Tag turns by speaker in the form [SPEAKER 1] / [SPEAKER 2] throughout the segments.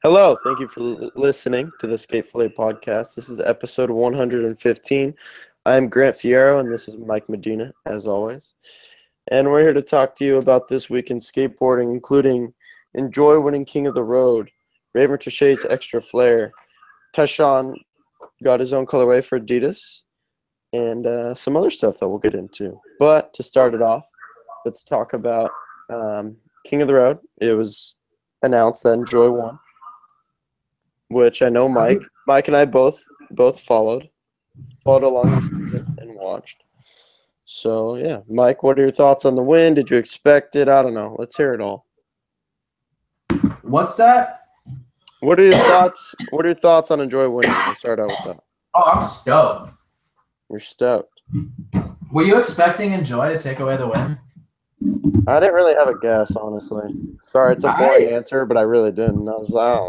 [SPEAKER 1] Hello, thank you for listening to the Fillet podcast. This is episode 115. I'm Grant Fierro, and this is Mike Medina, as always. And we're here to talk to you about this week in skateboarding, including Enjoi winning King of the Road, Raven Tershy's Extra Flair, Tershy got his own colorway for Adidas, and some other stuff that we'll get into. But to start it off, let's talk about King of the Road. It was announced that Enjoi won, which I know Mike and I both followed along the season and watched. So yeah, Mike, what are your thoughts on the win? Did you expect it? I don't know. Let's hear it all.
[SPEAKER 2] What's that?
[SPEAKER 1] What are your thoughts? What are your thoughts on Enjoi winning? We'll start out with that.
[SPEAKER 2] Oh, I'm stoked.
[SPEAKER 1] You're stoked.
[SPEAKER 2] Were you expecting Enjoi to take away the win?
[SPEAKER 1] I didn't really have a guess, honestly. Sorry, it's a boring answer, but I really didn't. I don't know.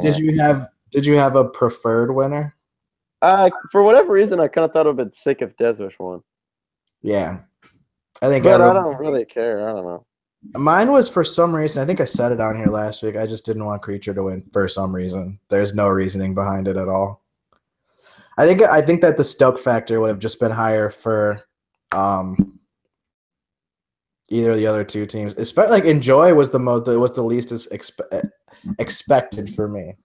[SPEAKER 3] Did you have a preferred winner?
[SPEAKER 1] For whatever reason, I kind of thought it would have been sick if Deswish won.
[SPEAKER 3] Yeah, I think.
[SPEAKER 1] But I don't really care. I don't know.
[SPEAKER 3] Mine was for some reason. I think I said it on here last week. I just didn't want Creature to win for some reason. There's no reasoning behind it at all. I think that the stoke factor would have just been higher for either of the other two teams. Especially like Enjoi was the least expected for me.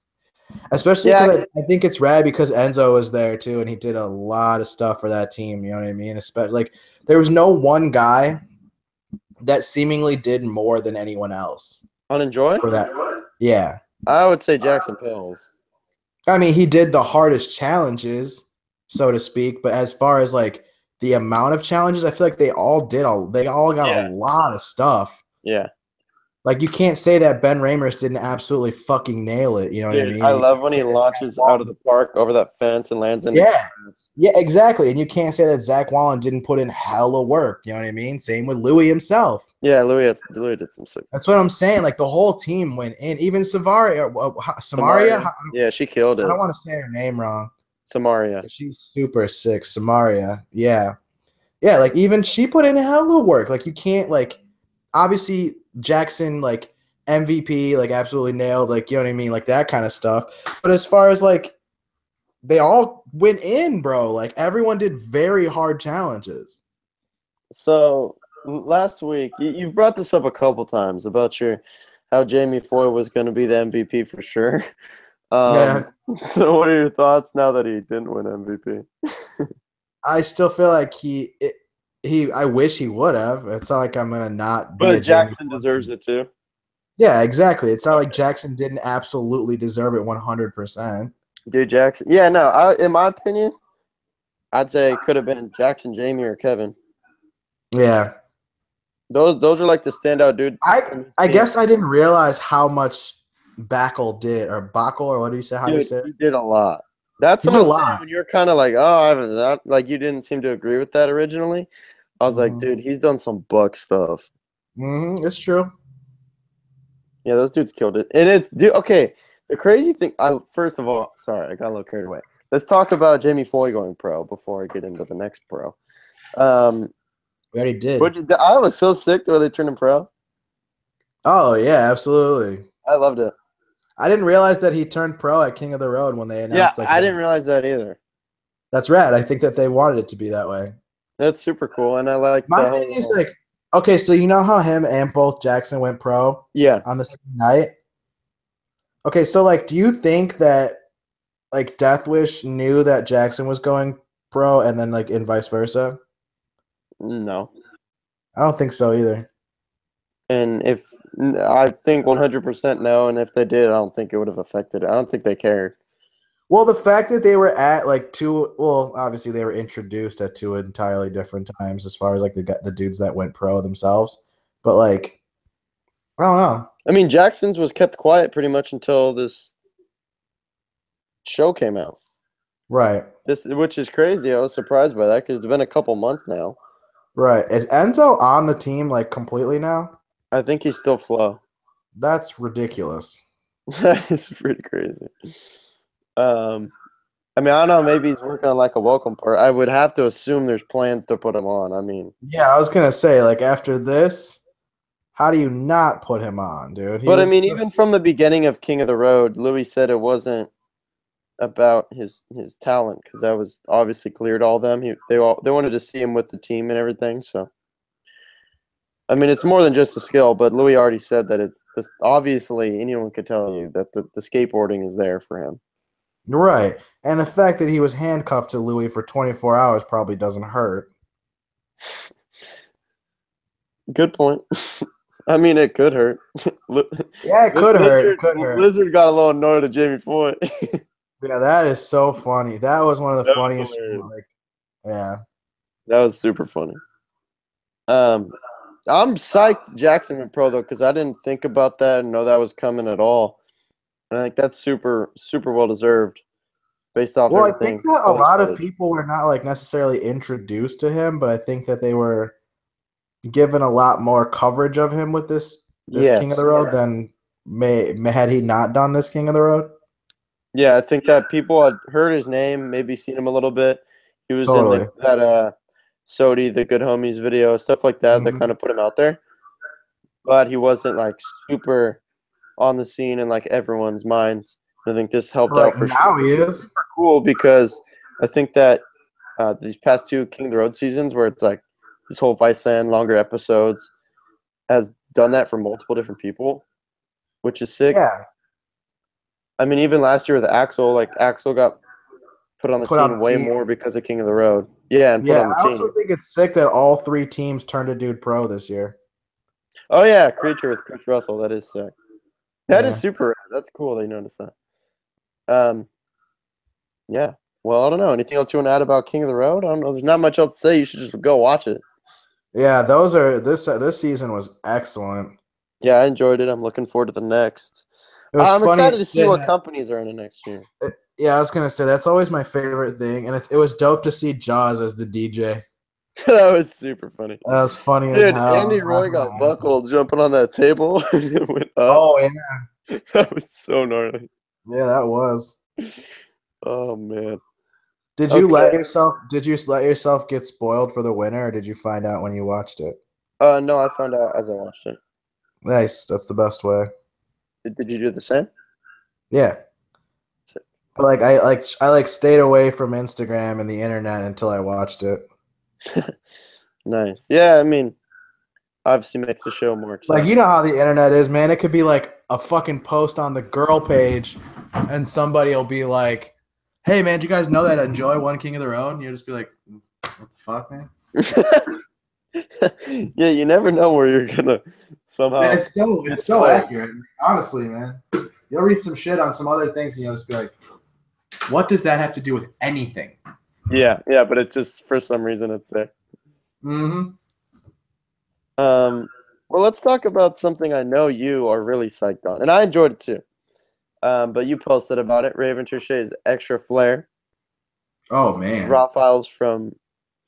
[SPEAKER 3] Especially because I think it's rad because Enzo was there too, and he did a lot of stuff for that team. You know what I mean? Especially like there was no one guy that seemingly did more than anyone else
[SPEAKER 1] on Enjoi
[SPEAKER 3] for that. Yeah,
[SPEAKER 1] I would say Jackson Pilz.
[SPEAKER 3] I mean, he did the hardest challenges, so to speak. But as far as like the amount of challenges, I feel like they all got a lot of stuff.
[SPEAKER 1] Yeah.
[SPEAKER 3] Like, you can't say that Ben Ramers didn't absolutely fucking nail it. You know what I mean?
[SPEAKER 1] I love when he launches out of the park over that fence and lands in.
[SPEAKER 3] Yeah, exactly. And you can't say that Zach Wallen didn't put in hella work. You know what I mean? Same with Louis himself.
[SPEAKER 1] Yeah, Louis did some stuff.
[SPEAKER 3] That's what I'm saying. Like, the whole team went in. Even Samaria.
[SPEAKER 1] Yeah, she killed it.
[SPEAKER 3] I don't want to say her name wrong.
[SPEAKER 1] Samaria.
[SPEAKER 3] She's super sick. Samaria. Yeah. Yeah, like, even she put in hella work. Like, you can't, like, obviously – Jackson, like, MVP, like, absolutely nailed, like, you know what I mean, like, that kind of stuff. But as far as, like, they all went in, bro. Like, everyone did very hard challenges.
[SPEAKER 1] So last week, you've brought this up a couple times about how Jamie Foy was going to be the MVP for sure.
[SPEAKER 3] Yeah.
[SPEAKER 1] So what are your thoughts now that he didn't win MVP?
[SPEAKER 3] I still feel like I wish he would have. It's not like I'm gonna not.
[SPEAKER 1] But Jackson deserves it too.
[SPEAKER 3] Yeah, exactly. It's not like Jackson didn't absolutely deserve it 100%.
[SPEAKER 1] Dude, Jackson. Yeah, no. In my opinion, I'd say it could have been Jackson, Jamie, or Kevin.
[SPEAKER 3] Yeah.
[SPEAKER 1] Those are like the standout dude.
[SPEAKER 3] I guess I didn't realize how much Backel did, or Backel, or what do you say? How do you say it?
[SPEAKER 1] He did a lot. That's what I'm saying when you're kind of like, like you didn't seem to agree with that originally. I was like, dude, he's done some Buck stuff.
[SPEAKER 3] It's true.
[SPEAKER 1] Yeah, those dudes killed it. And okay, the crazy thing, first of all, sorry, I got a little carried away. Let's talk about Jamie Foy going pro before I get into the next pro.
[SPEAKER 3] We already did.
[SPEAKER 1] I was so sick the way they turned him pro.
[SPEAKER 3] Oh, yeah, absolutely.
[SPEAKER 1] I loved it.
[SPEAKER 3] I didn't realize that he turned pro at King of the Road when they announced.
[SPEAKER 1] Yeah, I didn't realize that either.
[SPEAKER 3] That's rad. I think that they wanted it to be that way.
[SPEAKER 1] That's super cool, and I like.
[SPEAKER 3] My thing is like, okay, so you know how him and both Jackson went pro?
[SPEAKER 1] Yeah.
[SPEAKER 3] On the same night. Okay, so like, do you think that like Deathwish knew that Jackson was going pro, and then like and vice versa?
[SPEAKER 1] No,
[SPEAKER 3] I don't think so either.
[SPEAKER 1] And if I think 100% no, and if they did, I don't think it would have affected it. I don't think they cared.
[SPEAKER 3] Well, the fact that they were at like obviously they were introduced at two entirely different times as far as like the dudes that went pro themselves. But like, I don't know.
[SPEAKER 1] I mean, Jackson's was kept quiet pretty much until this show came out.
[SPEAKER 3] Right.
[SPEAKER 1] Which is crazy. I was surprised by that because it's been a couple months now.
[SPEAKER 3] Right. Is Enzo on the team like completely now?
[SPEAKER 1] I think he's still Flo.
[SPEAKER 3] That's ridiculous.
[SPEAKER 1] That is pretty crazy. I mean, I don't know. Maybe he's working on like a welcome part. I would have to assume there's plans to put him on. I mean,
[SPEAKER 3] yeah, I was gonna say like after this, How do you not put him on, dude?
[SPEAKER 1] But I mean, even from the beginning of King of the Road, Louis said it wasn't about his talent because that was obviously clear to all of them. They wanted to see him with the team and everything. So, I mean, it's more than just a skill. But Louis already said that it's obviously anyone could tell you that the skateboarding is there for him.
[SPEAKER 3] Right, and the fact that he was handcuffed to Louis for 24 hours probably doesn't hurt.
[SPEAKER 1] Good point. I mean, it could hurt.
[SPEAKER 3] Yeah, it could hurt. It could hurt.
[SPEAKER 1] Blizzard got a little annoyed at Jamie Foy.
[SPEAKER 3] Yeah, that is so funny. That was one of the
[SPEAKER 1] That was
[SPEAKER 3] funniest.
[SPEAKER 1] hilarious.
[SPEAKER 3] Yeah.
[SPEAKER 1] That was super funny. I'm psyched Jackson went pro though because I didn't think about that and know that was coming at all. And I think that's super well deserved, based off
[SPEAKER 3] Well,
[SPEAKER 1] everything.
[SPEAKER 3] I think that a lot of people were not like necessarily introduced to him, but I think that they were given a lot more coverage of him with this King of the Road than had he not done this King of the Road.
[SPEAKER 1] Yeah, I think that people had heard his name, maybe seen him a little bit. He was in that Sodi, the Good Homies video, stuff like that that kind of put him out there. But he wasn't like super on the scene in like everyone's minds. And I think this helped out for
[SPEAKER 3] now
[SPEAKER 1] sure.
[SPEAKER 3] He is
[SPEAKER 1] super cool because I think that these past 2 King of the Road seasons where it's like this whole Viceland longer episodes has done that for multiple different people, which is sick.
[SPEAKER 3] Yeah.
[SPEAKER 1] I mean, even last year with Axel, like Axel got put on the scene way more because of King of the Road. Yeah, and put on the
[SPEAKER 3] I
[SPEAKER 1] team.
[SPEAKER 3] also think it's sick that all 3 teams turned a dude pro this year.
[SPEAKER 1] Oh yeah, Creature with Chris Russell. That is sick. That is super rad. That's cool that you noticed that. Yeah. Well, I don't know. Anything else you want to add about King of the Road? I don't know. There's not much else to say. You should just go watch it.
[SPEAKER 3] Yeah, this season was excellent.
[SPEAKER 1] Yeah, I enjoyed it. I'm looking forward to the next. I'm excited to see what companies are in it next year.
[SPEAKER 3] Yeah, I was gonna say that's always my favorite thing, and it was dope to see Jaws as the DJ.
[SPEAKER 1] That was super funny.
[SPEAKER 3] That was funny,
[SPEAKER 1] dude.
[SPEAKER 3] As hell.
[SPEAKER 1] Andy Roy got buckled jumping on that table and it went up.
[SPEAKER 3] Oh yeah,
[SPEAKER 1] that was so gnarly.
[SPEAKER 3] Yeah, that was.
[SPEAKER 1] Oh man.
[SPEAKER 3] Did you let yourself get spoiled for the winner, or did you find out when you watched it?
[SPEAKER 1] No, I found out as I watched it.
[SPEAKER 3] Nice, that's the best way.
[SPEAKER 1] Did you do the same?
[SPEAKER 3] Yeah. But I stayed away from Instagram and the internet until I watched it.
[SPEAKER 1] Nice. Yeah, I mean, obviously makes the show more exciting.
[SPEAKER 3] Like, you know how the internet is, man. It could be like a fucking post on the girl page, and somebody will be like, "Hey, man, do you guys know that Enjoi won King of the Road?" And you'll just be like, "What the fuck, man?"
[SPEAKER 1] Yeah, you never know where you're gonna somehow.
[SPEAKER 3] Man, it's so accurate, honestly, man. You'll read some shit on some other things, and you'll just be like, "What does that have to do with anything?"
[SPEAKER 1] Yeah, but it's just for some reason it's there. Well, let's talk about something I know you are really psyched on, and I enjoyed it too. But you posted about it, Raven Tershay's Extra Flair.
[SPEAKER 3] Oh man,
[SPEAKER 1] raw files from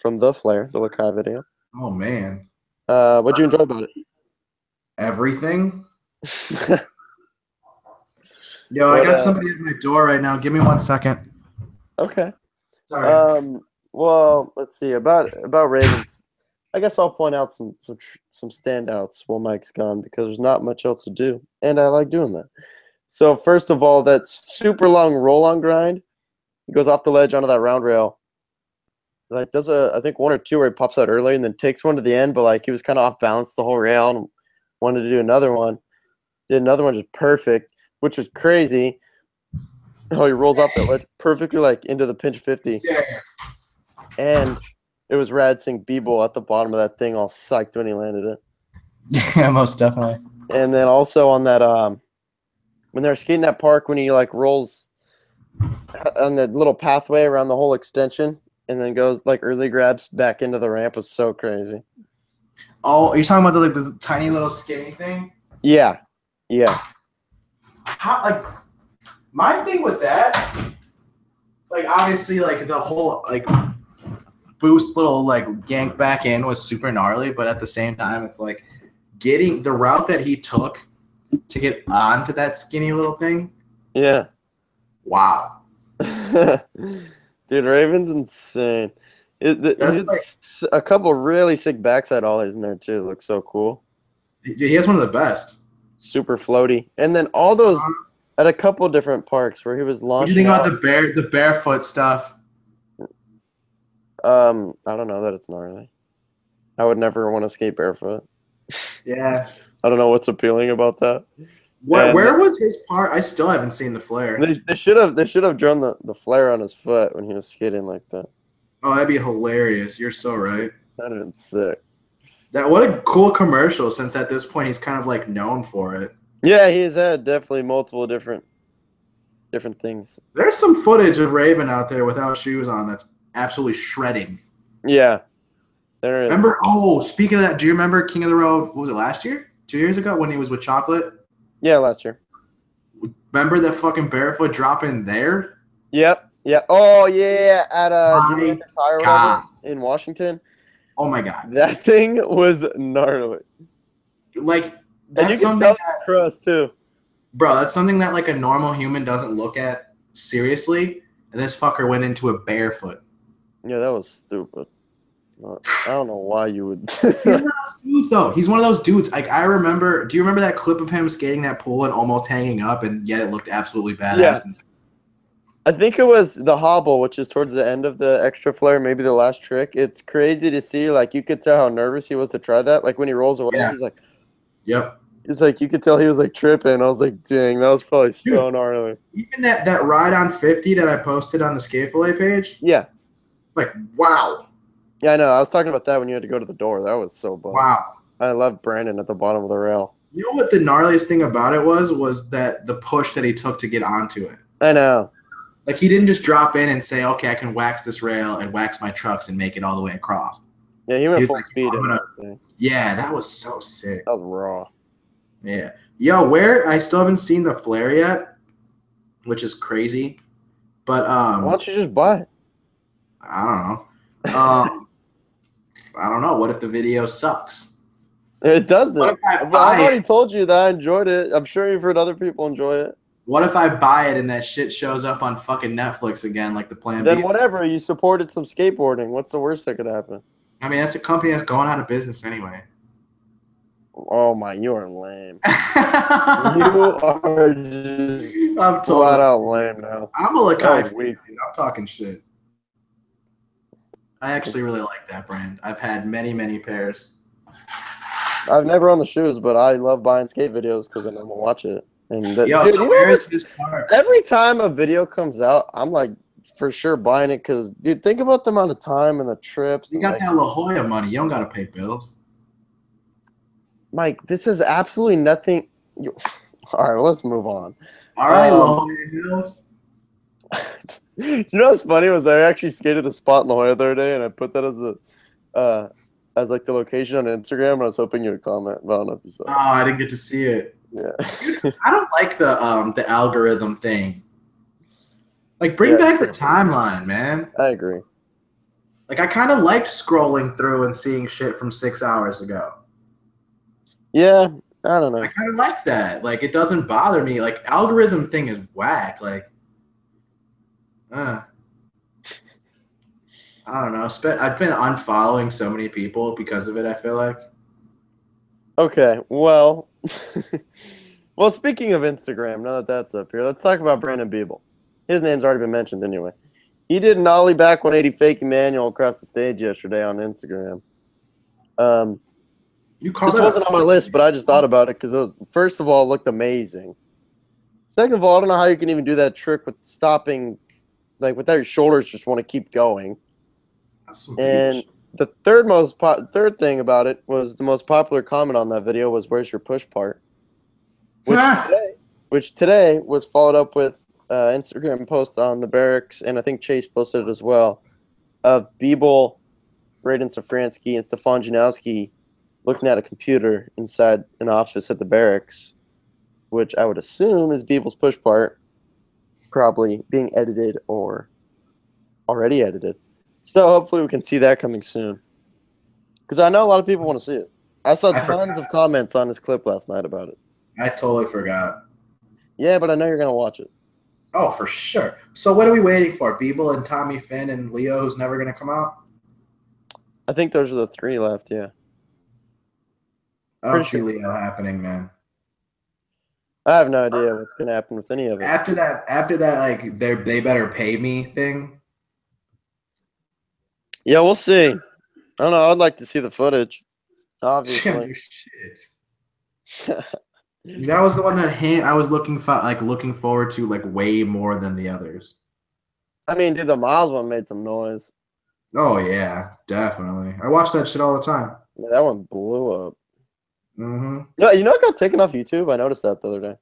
[SPEAKER 1] the Flair, the Lakai video.
[SPEAKER 3] Oh man,
[SPEAKER 1] what'd you enjoy about it?
[SPEAKER 3] Everything. Yo, I got somebody at my door right now. Give me 1 second.
[SPEAKER 1] Okay.
[SPEAKER 3] Sorry.
[SPEAKER 1] Well, let's see about Raven. I guess I'll point out some standouts while Mike's gone because there's not much else to do, and I like doing that. So first of all, that super long roll-on grind. He goes off the ledge onto that round rail. Like does I think 1 or 2 where he pops out early and then takes one to the end, but like he was kind of off balance the whole rail and wanted to do another one. Did another one just perfect, which was crazy. Oh, he rolls off that ledge perfectly like into the pinch 50.
[SPEAKER 3] Yeah.
[SPEAKER 1] And it was rad seeing B-Bull at the bottom of that thing all psyched when he landed it.
[SPEAKER 3] Yeah, most definitely.
[SPEAKER 1] And then also on that when they're skating that park when he like rolls on the little pathway around the whole extension and then goes like early grabs back into the ramp was so crazy.
[SPEAKER 3] Oh, are you talking about the tiny little skinny thing?
[SPEAKER 1] Yeah.
[SPEAKER 3] How, like, my thing with that, like, obviously, like, the whole, like, boost little, like, yank back in was super gnarly, but at the same time, it's like getting the route that he took to get onto that skinny little thing.
[SPEAKER 1] Yeah.
[SPEAKER 3] Wow.
[SPEAKER 1] Dude, Raven's insane. There's a couple really sick backside ollies in there, too. It looks so cool.
[SPEAKER 3] He has one of the best.
[SPEAKER 1] Super floaty. And then all those at a couple different parks where he was
[SPEAKER 3] What do you
[SPEAKER 1] launching
[SPEAKER 3] think
[SPEAKER 1] out.
[SPEAKER 3] about the barefoot stuff?
[SPEAKER 1] I don't know that it's gnarly. I would never want to skate barefoot.
[SPEAKER 3] Yeah.
[SPEAKER 1] I don't know what's appealing about that.
[SPEAKER 3] Where was his part? I still haven't seen the flare.
[SPEAKER 1] They should have drawn the flare on his foot when he was skating like that.
[SPEAKER 3] Oh, that'd be hilarious. You're so right.
[SPEAKER 1] That'd have been sick.
[SPEAKER 3] What a cool commercial, since at this point he's kind of like known for it.
[SPEAKER 1] Yeah, he's had definitely multiple different things.
[SPEAKER 3] There's some footage of Raven out there without shoes on that's absolutely shredding.
[SPEAKER 1] Yeah. There is.
[SPEAKER 3] Remember, oh, speaking of that, do you remember King of the Road, what was it, last year? 2 years ago when he was with Chocolate?
[SPEAKER 1] Yeah, last year.
[SPEAKER 3] Remember that fucking barefoot drop in there?
[SPEAKER 1] Yep. Yeah. Oh yeah, at Jimmy
[SPEAKER 3] My
[SPEAKER 1] Tire
[SPEAKER 3] God.
[SPEAKER 1] in Washington.
[SPEAKER 3] Oh my God.
[SPEAKER 1] That thing was gnarly.
[SPEAKER 3] Like,
[SPEAKER 1] And
[SPEAKER 3] that's
[SPEAKER 1] you can
[SPEAKER 3] something
[SPEAKER 1] tell
[SPEAKER 3] that,
[SPEAKER 1] crust too.
[SPEAKER 3] bro, that's something that like a normal human doesn't look at seriously. And this fucker went into it barefoot.
[SPEAKER 1] Yeah, that was stupid. I don't know why you would.
[SPEAKER 3] He's one of those dudes, though. He's one of those dudes. Like, I remember. Do you remember that clip of him skating that pool and almost hanging up, and yet it looked absolutely badass?
[SPEAKER 1] Yeah. I think it was the hobble, which is towards the end of the extra flare, maybe the last trick. It's crazy to see. Like, you could tell how nervous he was to try that. Like, when he rolls away,
[SPEAKER 3] Yeah.
[SPEAKER 1] he's like,
[SPEAKER 3] Yep.
[SPEAKER 1] it's like you could tell he was like tripping. I was like, dang, that was probably so gnarly.
[SPEAKER 3] Even that ride on 50 that I posted on the Skate Fillet page.
[SPEAKER 1] Yeah.
[SPEAKER 3] Like, wow.
[SPEAKER 1] Yeah, I know. I was talking about that when you had to go to the door. That was so bad.
[SPEAKER 3] Wow.
[SPEAKER 1] I love Brandon at the bottom of the rail.
[SPEAKER 3] You know what the gnarliest thing about it was that the push that he took to get onto it.
[SPEAKER 1] I know.
[SPEAKER 3] Like, he didn't just drop in and say, okay, I can wax this rail and wax my trucks and make it all the way across.
[SPEAKER 1] Yeah, he went
[SPEAKER 3] He was
[SPEAKER 1] full
[SPEAKER 3] like,
[SPEAKER 1] speed.
[SPEAKER 3] I'm
[SPEAKER 1] in
[SPEAKER 3] gonna-
[SPEAKER 1] that thing.
[SPEAKER 3] Yeah, that was so sick.
[SPEAKER 1] That was raw.
[SPEAKER 3] Yeah. Yo, I still haven't seen the flare yet, which is crazy. But
[SPEAKER 1] Why don't you just buy it?
[SPEAKER 3] I don't know. I don't know. What if the video sucks?
[SPEAKER 1] It doesn't.
[SPEAKER 3] What if I
[SPEAKER 1] I've
[SPEAKER 3] buy
[SPEAKER 1] already
[SPEAKER 3] it?
[SPEAKER 1] told you that I enjoyed it. I'm sure you've heard other people enjoy it.
[SPEAKER 3] What if I buy it and that shit shows up on fucking Netflix again, like the Plan
[SPEAKER 1] Then
[SPEAKER 3] B?
[SPEAKER 1] whatever. You supported some skateboarding. What's the worst that could happen?
[SPEAKER 3] I mean, that's a company that's going out of business anyway.
[SPEAKER 1] Oh my, you are lame. You
[SPEAKER 3] I'm
[SPEAKER 1] are just flat
[SPEAKER 3] totally.
[SPEAKER 1] out lame now.
[SPEAKER 3] I'm a Lakai
[SPEAKER 1] That was
[SPEAKER 3] fan,
[SPEAKER 1] weak.
[SPEAKER 3] dude. I'm talking shit. I actually really like that brand. I've had many, many pairs.
[SPEAKER 1] I've never owned the shoes, but I love buying skate videos because then I'm gonna watch it. And
[SPEAKER 3] Yo,
[SPEAKER 1] dude,
[SPEAKER 3] so
[SPEAKER 1] you know
[SPEAKER 3] where is
[SPEAKER 1] what's-
[SPEAKER 3] this part?
[SPEAKER 1] every time a video comes out, I'm like for sure buying it because, dude, think about the amount of time and the trips.
[SPEAKER 3] You
[SPEAKER 1] and,
[SPEAKER 3] got
[SPEAKER 1] like,
[SPEAKER 3] that La Jolla money. You don't got to pay bills.
[SPEAKER 1] Mike, this is absolutely nothing. All right, let's move on.
[SPEAKER 3] All right,
[SPEAKER 1] Um,
[SPEAKER 3] La Jolla Hills.
[SPEAKER 1] You know what's funny was I actually skated a spot in La Jolla the other day, and I put that as like the location on Instagram, and I was hoping you would comment. But I don't know if you saw
[SPEAKER 3] Oh,
[SPEAKER 1] it.
[SPEAKER 3] I didn't get to see it.
[SPEAKER 1] Yeah.
[SPEAKER 3] I don't like the algorithm thing. Like, bring
[SPEAKER 1] Yeah.
[SPEAKER 3] back the timeline, man.
[SPEAKER 1] I agree.
[SPEAKER 3] Like, I kind of liked scrolling through and seeing shit from 6 hours ago.
[SPEAKER 1] Yeah, I don't know.
[SPEAKER 3] I kind of like that. Like, it doesn't bother me. Like, algorithm thing is whack. Like, I don't know. I've been unfollowing so many people because of it, I feel like.
[SPEAKER 1] Okay, well, well, speaking of Instagram, now that that's up here, let's talk about Brandon Biebel. His name's already been mentioned anyway. He did an ollie back 180 fake manual across the stage yesterday on Instagram.
[SPEAKER 3] You call
[SPEAKER 1] This
[SPEAKER 3] that
[SPEAKER 1] wasn't on my list, but I just thought about it because first of all, it looked amazing. Second of all, I don't know how you can even do that trick with stopping, like without your shoulders just want to keep going. And the third thing about it was the most popular comment on that video was, "Where's your push part?" Which today was followed up with Instagram post on the Barracks, and I think Chase posted it as well, of Biebel, Braden Safransky, and Stefan Janowski looking at a computer inside an office at the Barracks, which I would assume is Biebel's push part, probably being edited or already edited. So hopefully we can see that coming soon. Because I know a lot of people want to see it. I saw tons of comments on this clip last night about it.
[SPEAKER 3] I totally forgot.
[SPEAKER 1] Yeah, but I know you're going to watch it.
[SPEAKER 3] Oh, for sure. So what are we waiting for? Biebel and Tommy Finn and Leo, who's never going to come out?
[SPEAKER 1] I think those are the three left, yeah.
[SPEAKER 3] I don't
[SPEAKER 1] Pretty
[SPEAKER 3] see
[SPEAKER 1] sure.
[SPEAKER 3] Leo happening, man.
[SPEAKER 1] I have no idea what's gonna happen with any of it.
[SPEAKER 3] After that, like they better pay me thing.
[SPEAKER 1] Yeah, we'll see. I don't know. I'd like to see the footage. Obviously.
[SPEAKER 3] Shit. That was the one that I was looking forward to like way more than the others.
[SPEAKER 1] I mean, dude, the Miles one made some noise.
[SPEAKER 3] Oh yeah, definitely. I watch that shit all the time.
[SPEAKER 1] Yeah, that one blew up.
[SPEAKER 3] Mm-hmm.
[SPEAKER 1] No, you know it got taken off YouTube? I noticed that the other day.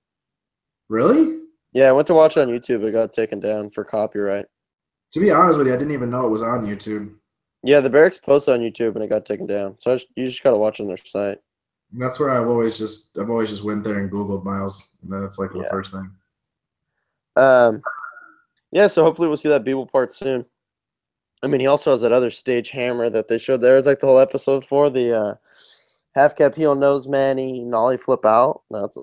[SPEAKER 3] Really?
[SPEAKER 1] Yeah, I went to watch it on YouTube. It got taken down for copyright.
[SPEAKER 3] To be honest with you, I didn't even know it was on YouTube.
[SPEAKER 1] Yeah, the Barracks posted on YouTube and it got taken down. So you just gotta watch on their site.
[SPEAKER 3] And that's where I've always just went there and Googled Miles, and then it's like the
[SPEAKER 1] Yeah.
[SPEAKER 3] first thing.
[SPEAKER 1] Yeah, so hopefully we'll see that Beeble part soon. I mean, he also has that other stage hammer that they showed there. It's like the whole episode for the half cap heel nose manny nollie flip out. That's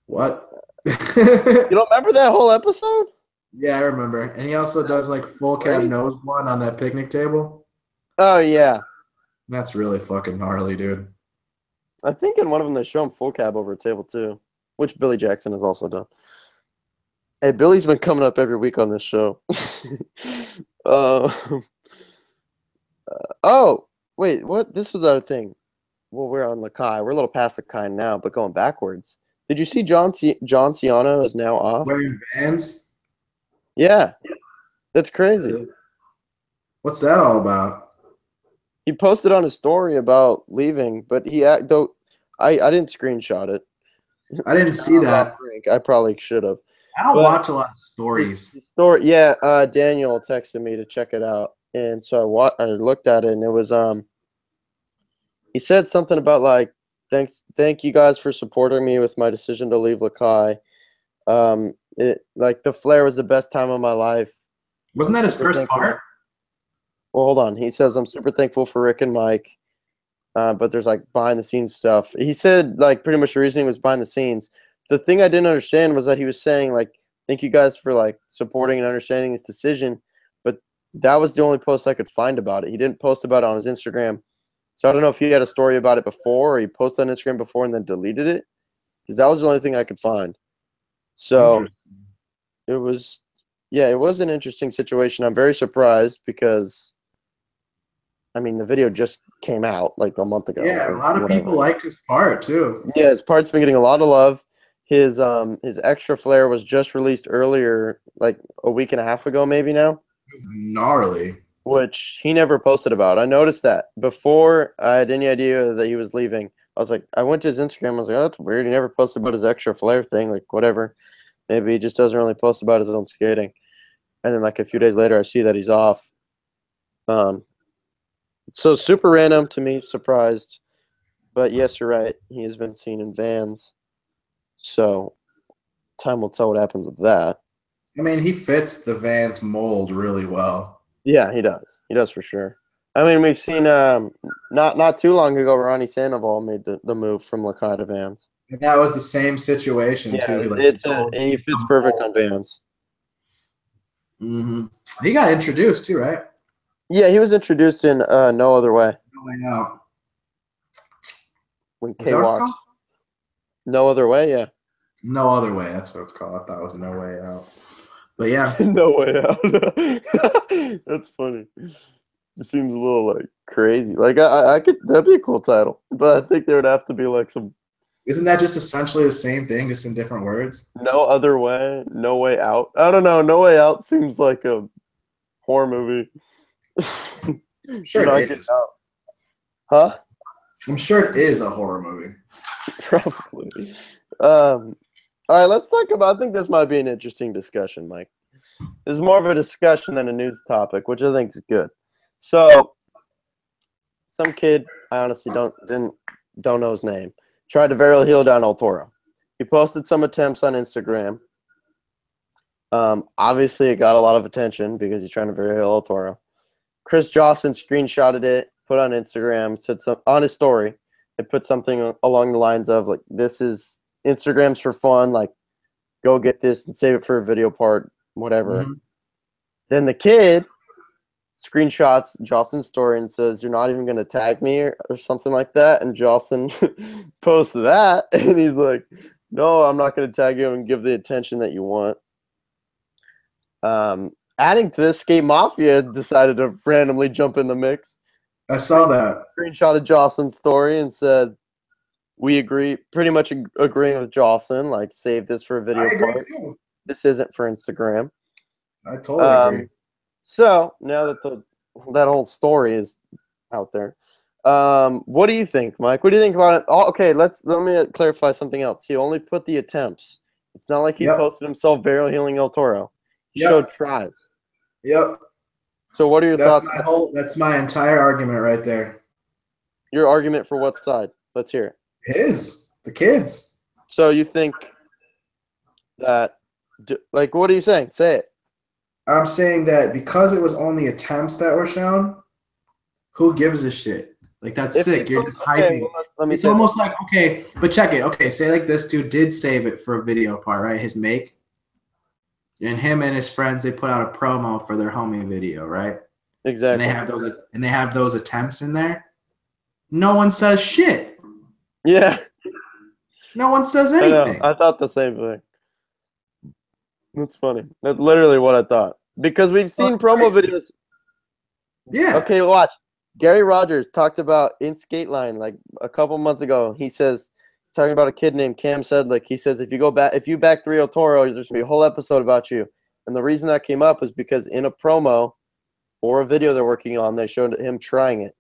[SPEAKER 3] What?
[SPEAKER 1] you don't remember that whole episode?
[SPEAKER 3] Yeah, I remember. And he also does like full cab
[SPEAKER 1] Great.
[SPEAKER 3] nose one on that picnic table.
[SPEAKER 1] Oh yeah,
[SPEAKER 3] That's really fucking gnarly, dude.
[SPEAKER 1] I think in one of them they show him full cab over a table too, which Billy Jackson has also done. Hey, Billy's been coming up every week on this show. Oh, wait, what? This was our thing. Well, we're on Lakai. We're a little past Lakai now, but going backwards. Did you see John Ciano is now off?
[SPEAKER 3] Wearing Vans?
[SPEAKER 1] Yeah, that's crazy.
[SPEAKER 3] What's that all about?
[SPEAKER 1] He posted on his story about leaving, but though I didn't screenshot it.
[SPEAKER 3] I didn't see that.
[SPEAKER 1] I probably should have.
[SPEAKER 3] I don't watch a lot of stories.
[SPEAKER 1] Yeah, Daniel texted me to check it out, and so I looked at it, and it was he said something about like thank you guys for supporting me with my decision to leave Lakai. Like the Flair was the best time of my life.
[SPEAKER 3] Wasn't that his first part?
[SPEAKER 1] Well, hold on. He says I'm super thankful for Rick and Mike, but there's like behind the scenes stuff. He said like pretty much the reasoning was behind the scenes. The thing I didn't understand was that he was saying like thank you guys for like supporting and understanding his decision, but that was the only post I could find about it. He didn't post about it on his Instagram. So I don't know if he had a story about it before or he posted on Instagram before and then deleted it, because that was the only thing I could find. So it was an interesting situation. I'm very surprised because, I mean, the video just came out like a month ago.
[SPEAKER 3] Yeah, a lot of people liked his part too.
[SPEAKER 1] Yeah, his part's been getting a lot of love. His extra flare was just released earlier, like a week and a half ago, maybe now.
[SPEAKER 3] It was gnarly.
[SPEAKER 1] Which he never posted about. I noticed that before I had any idea that he was leaving. I was like, I went to his Instagram. I was like, oh, that's weird. He never posted about his extra flare thing. Like, whatever. Maybe he just doesn't really post about his own skating. And then, like, a few days later, I see that he's off. So super random to me, surprised. But yes, you're right. He has been seen in Vans. So time will tell what happens with that.
[SPEAKER 3] I mean, he fits the Vans mold really well.
[SPEAKER 1] Yeah, he does. He does for sure. I mean, we've seen not too long ago, Ronnie Sandoval made the move from Lakai to Vans.
[SPEAKER 3] And that was the same situation too. Like,
[SPEAKER 1] he fits perfect on Vans.
[SPEAKER 3] Mm-hmm. He got introduced too, right?
[SPEAKER 1] Yeah, he was introduced in No Other Way.
[SPEAKER 3] No Way Out.
[SPEAKER 1] When K walks. No Other Way, yeah.
[SPEAKER 3] No Other Way, that's what it's called. I thought it was No Way Out. But yeah.
[SPEAKER 1] No Way Out. That's funny. It seems a little like crazy. Like I could, that'd be a cool title. But I think there would have to be like some.
[SPEAKER 3] Isn't that just essentially the same thing, just in different words?
[SPEAKER 1] No Other Way, No Way Out. I don't know. No Way Out seems like a horror movie.
[SPEAKER 3] Sure it is.
[SPEAKER 1] Huh?
[SPEAKER 3] I'm sure it is a horror movie.
[SPEAKER 1] Probably. All right, let's talk about. I think this might be an interesting discussion, Mike. This is more of a discussion than a news topic, which I think is good. So, some kid, I honestly don't know his name, tried to viral heel down El Toro. He posted some attempts on Instagram. Obviously, it got a lot of attention because he's trying to viral heel El Toro. Chris Johnson screenshotted it, put on Instagram, said on his story. It put something along the lines of like, "This is Instagram's for fun. Like, go get this and save it for a video part, whatever."
[SPEAKER 3] Mm-hmm.
[SPEAKER 1] Then the kid screenshots Jocelyn's story and says, "You're not even gonna tag me," or something like that. And Jocelyn posts that, and he's like, "No, I'm not gonna tag you and give the attention that you want." Adding to this, Skate Mafia decided to randomly jump in the mix.
[SPEAKER 3] I saw that.
[SPEAKER 1] Screenshotted Jocelyn's story and said, "We agree," pretty much agreeing with Jocelyn, like, save this for a video
[SPEAKER 3] I agree
[SPEAKER 1] part.
[SPEAKER 3] too.
[SPEAKER 1] This isn't for Instagram.
[SPEAKER 3] I totally agree.
[SPEAKER 1] So now that that whole story is out there, what do you think, Mike? What do you think about it? Oh, okay, let me clarify something else. He only put the attempts. It's not like he posted himself barrel healing El Toro. He showed tries.
[SPEAKER 3] Yep.
[SPEAKER 1] So what are your thoughts?
[SPEAKER 3] That's my entire argument right there.
[SPEAKER 1] Your argument for what side? Let's hear it.
[SPEAKER 3] The kids.
[SPEAKER 1] So you think that, like, what are you saying? Say it.
[SPEAKER 3] I'm saying that because it was only attempts that were shown, who gives a shit? Like, that's sick. You're just hyping. Well, it's almost like, okay, but check it. Okay, say like this dude did save it for a video part, right? His make. And him and his friends, they put out a promo for their homie video, right?
[SPEAKER 1] Exactly.
[SPEAKER 3] And they have those attempts in there. No one says shit.
[SPEAKER 1] Yeah.
[SPEAKER 3] No one says anything.
[SPEAKER 1] I thought the same thing. That's funny. That's literally what I thought. Because we've seen promo videos.
[SPEAKER 3] Yeah.
[SPEAKER 1] Okay, watch. Gary Rogers talked about in Skate Line like a couple months ago. He says, he's talking about a kid named Cam Sedlick. He says, if you back 3 El Toro, there's gonna be a whole episode about you. And the reason that came up is because in a promo or a video they're working on, they showed him trying it.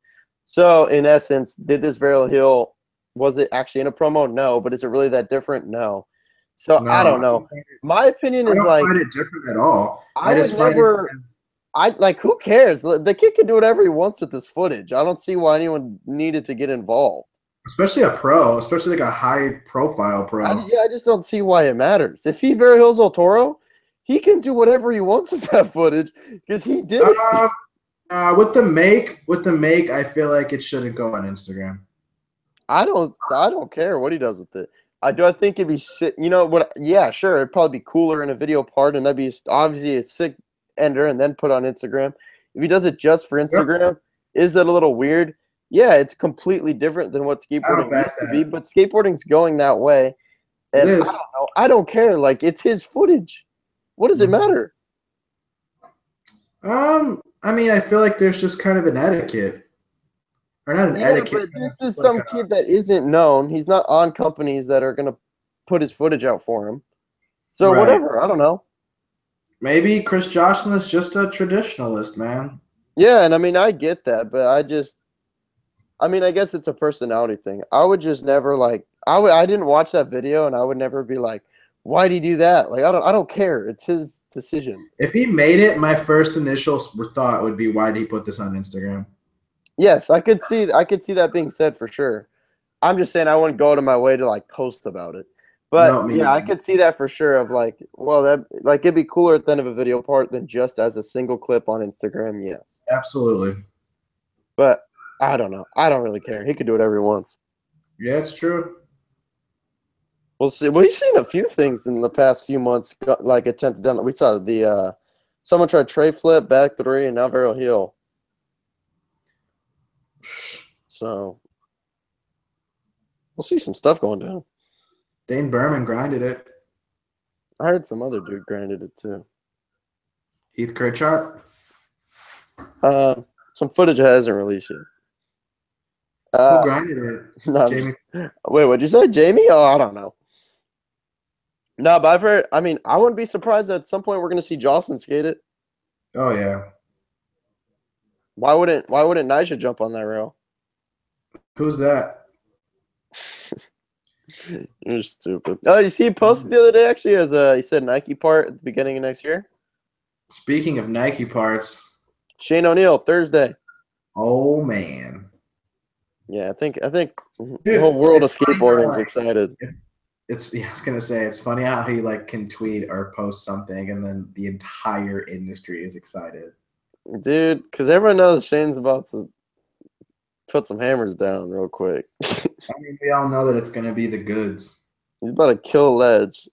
[SPEAKER 1] So in essence, did this Varial Hill, was it actually in a promo? No. But is it really that different? No. So no, I don't know. My opinion is like, I don't
[SPEAKER 3] find it different at all.
[SPEAKER 1] I just find it, who cares? The kid can do whatever he wants with this footage. I don't see why anyone needed to get involved.
[SPEAKER 3] Especially a pro, especially like a high-profile pro.
[SPEAKER 1] I just don't see why it matters. If he Varial Hills El Toro, he can do whatever he wants with that footage because he did it.
[SPEAKER 3] With the make, I feel like it shouldn't go on Instagram.
[SPEAKER 1] I don't care what he does with it. I think it'd be sick. You know what? Yeah, sure. It'd probably be cooler in a video part, and that'd be obviously a sick ender, and then put on Instagram. If he does it just for Instagram, is that a little weird? Yeah, it's completely different than what skateboarding used to be, but skateboarding's going that way. And I don't know. I don't care. Like, it's his footage. What does it matter?
[SPEAKER 3] I mean, I feel like there's just kind of an etiquette. Or not an etiquette.
[SPEAKER 1] But this is some kid that isn't known. He's not on companies that are going to put his footage out for him. So whatever. I don't know. Maybe
[SPEAKER 3] Chris Jocelyn is just a traditionalist, man.
[SPEAKER 1] Yeah, and I mean, I get that, but I guess it's a personality thing. I would just never I didn't watch that video, and I would never be like, why'd he do that? Like, I don't care. It's his decision.
[SPEAKER 3] If he made it, my first initial thought would be, why did he put this on Instagram?
[SPEAKER 1] Yes, I could see that being said for sure. I'm just saying I wouldn't go out of my way to like post about it. But no, I could see that for sure of like, well, that like it'd be cooler at the end of a video part than just as a single clip on Instagram, yes.
[SPEAKER 3] Absolutely.
[SPEAKER 1] But I don't know. I don't really care. He could do whatever he wants.
[SPEAKER 3] Yeah, it's true.
[SPEAKER 1] We'll see. We've seen a few things in the past few months like attempted done. We saw the someone tried tray flip, back 3, and now Varial Heel. So we'll see some stuff going down.
[SPEAKER 3] Dane Berman grinded it.
[SPEAKER 1] I heard some other dude grinded it too.
[SPEAKER 3] Heath Kirchhoff?
[SPEAKER 1] Some footage hasn't released yet.
[SPEAKER 3] Who grinded it?
[SPEAKER 1] No, Jamie. Wait, what'd you say? Jamie? Oh, I don't know. No, but I've heard, I mean, I wouldn't be surprised that at some point we're going to see Jocelyn skate it.
[SPEAKER 3] Oh, yeah.
[SPEAKER 1] Why wouldn't Nisha jump on that rail?
[SPEAKER 3] Who's that?
[SPEAKER 1] You're stupid. Oh, you see he posted the other day actually as he said Nike part at the beginning of next year?
[SPEAKER 3] Speaking of Nike parts.
[SPEAKER 1] Shane O'Neill, Thursday.
[SPEAKER 3] Oh, man.
[SPEAKER 1] Yeah, I think the whole world of skateboarding is excited.
[SPEAKER 3] I was gonna say, it's funny how he like can tweet or post something and then the entire industry is excited.
[SPEAKER 1] Dude, because everyone knows Shane's about to put some hammers down real quick.
[SPEAKER 3] I mean, we all know that it's gonna be the goods.
[SPEAKER 1] He's about to kill a ledge.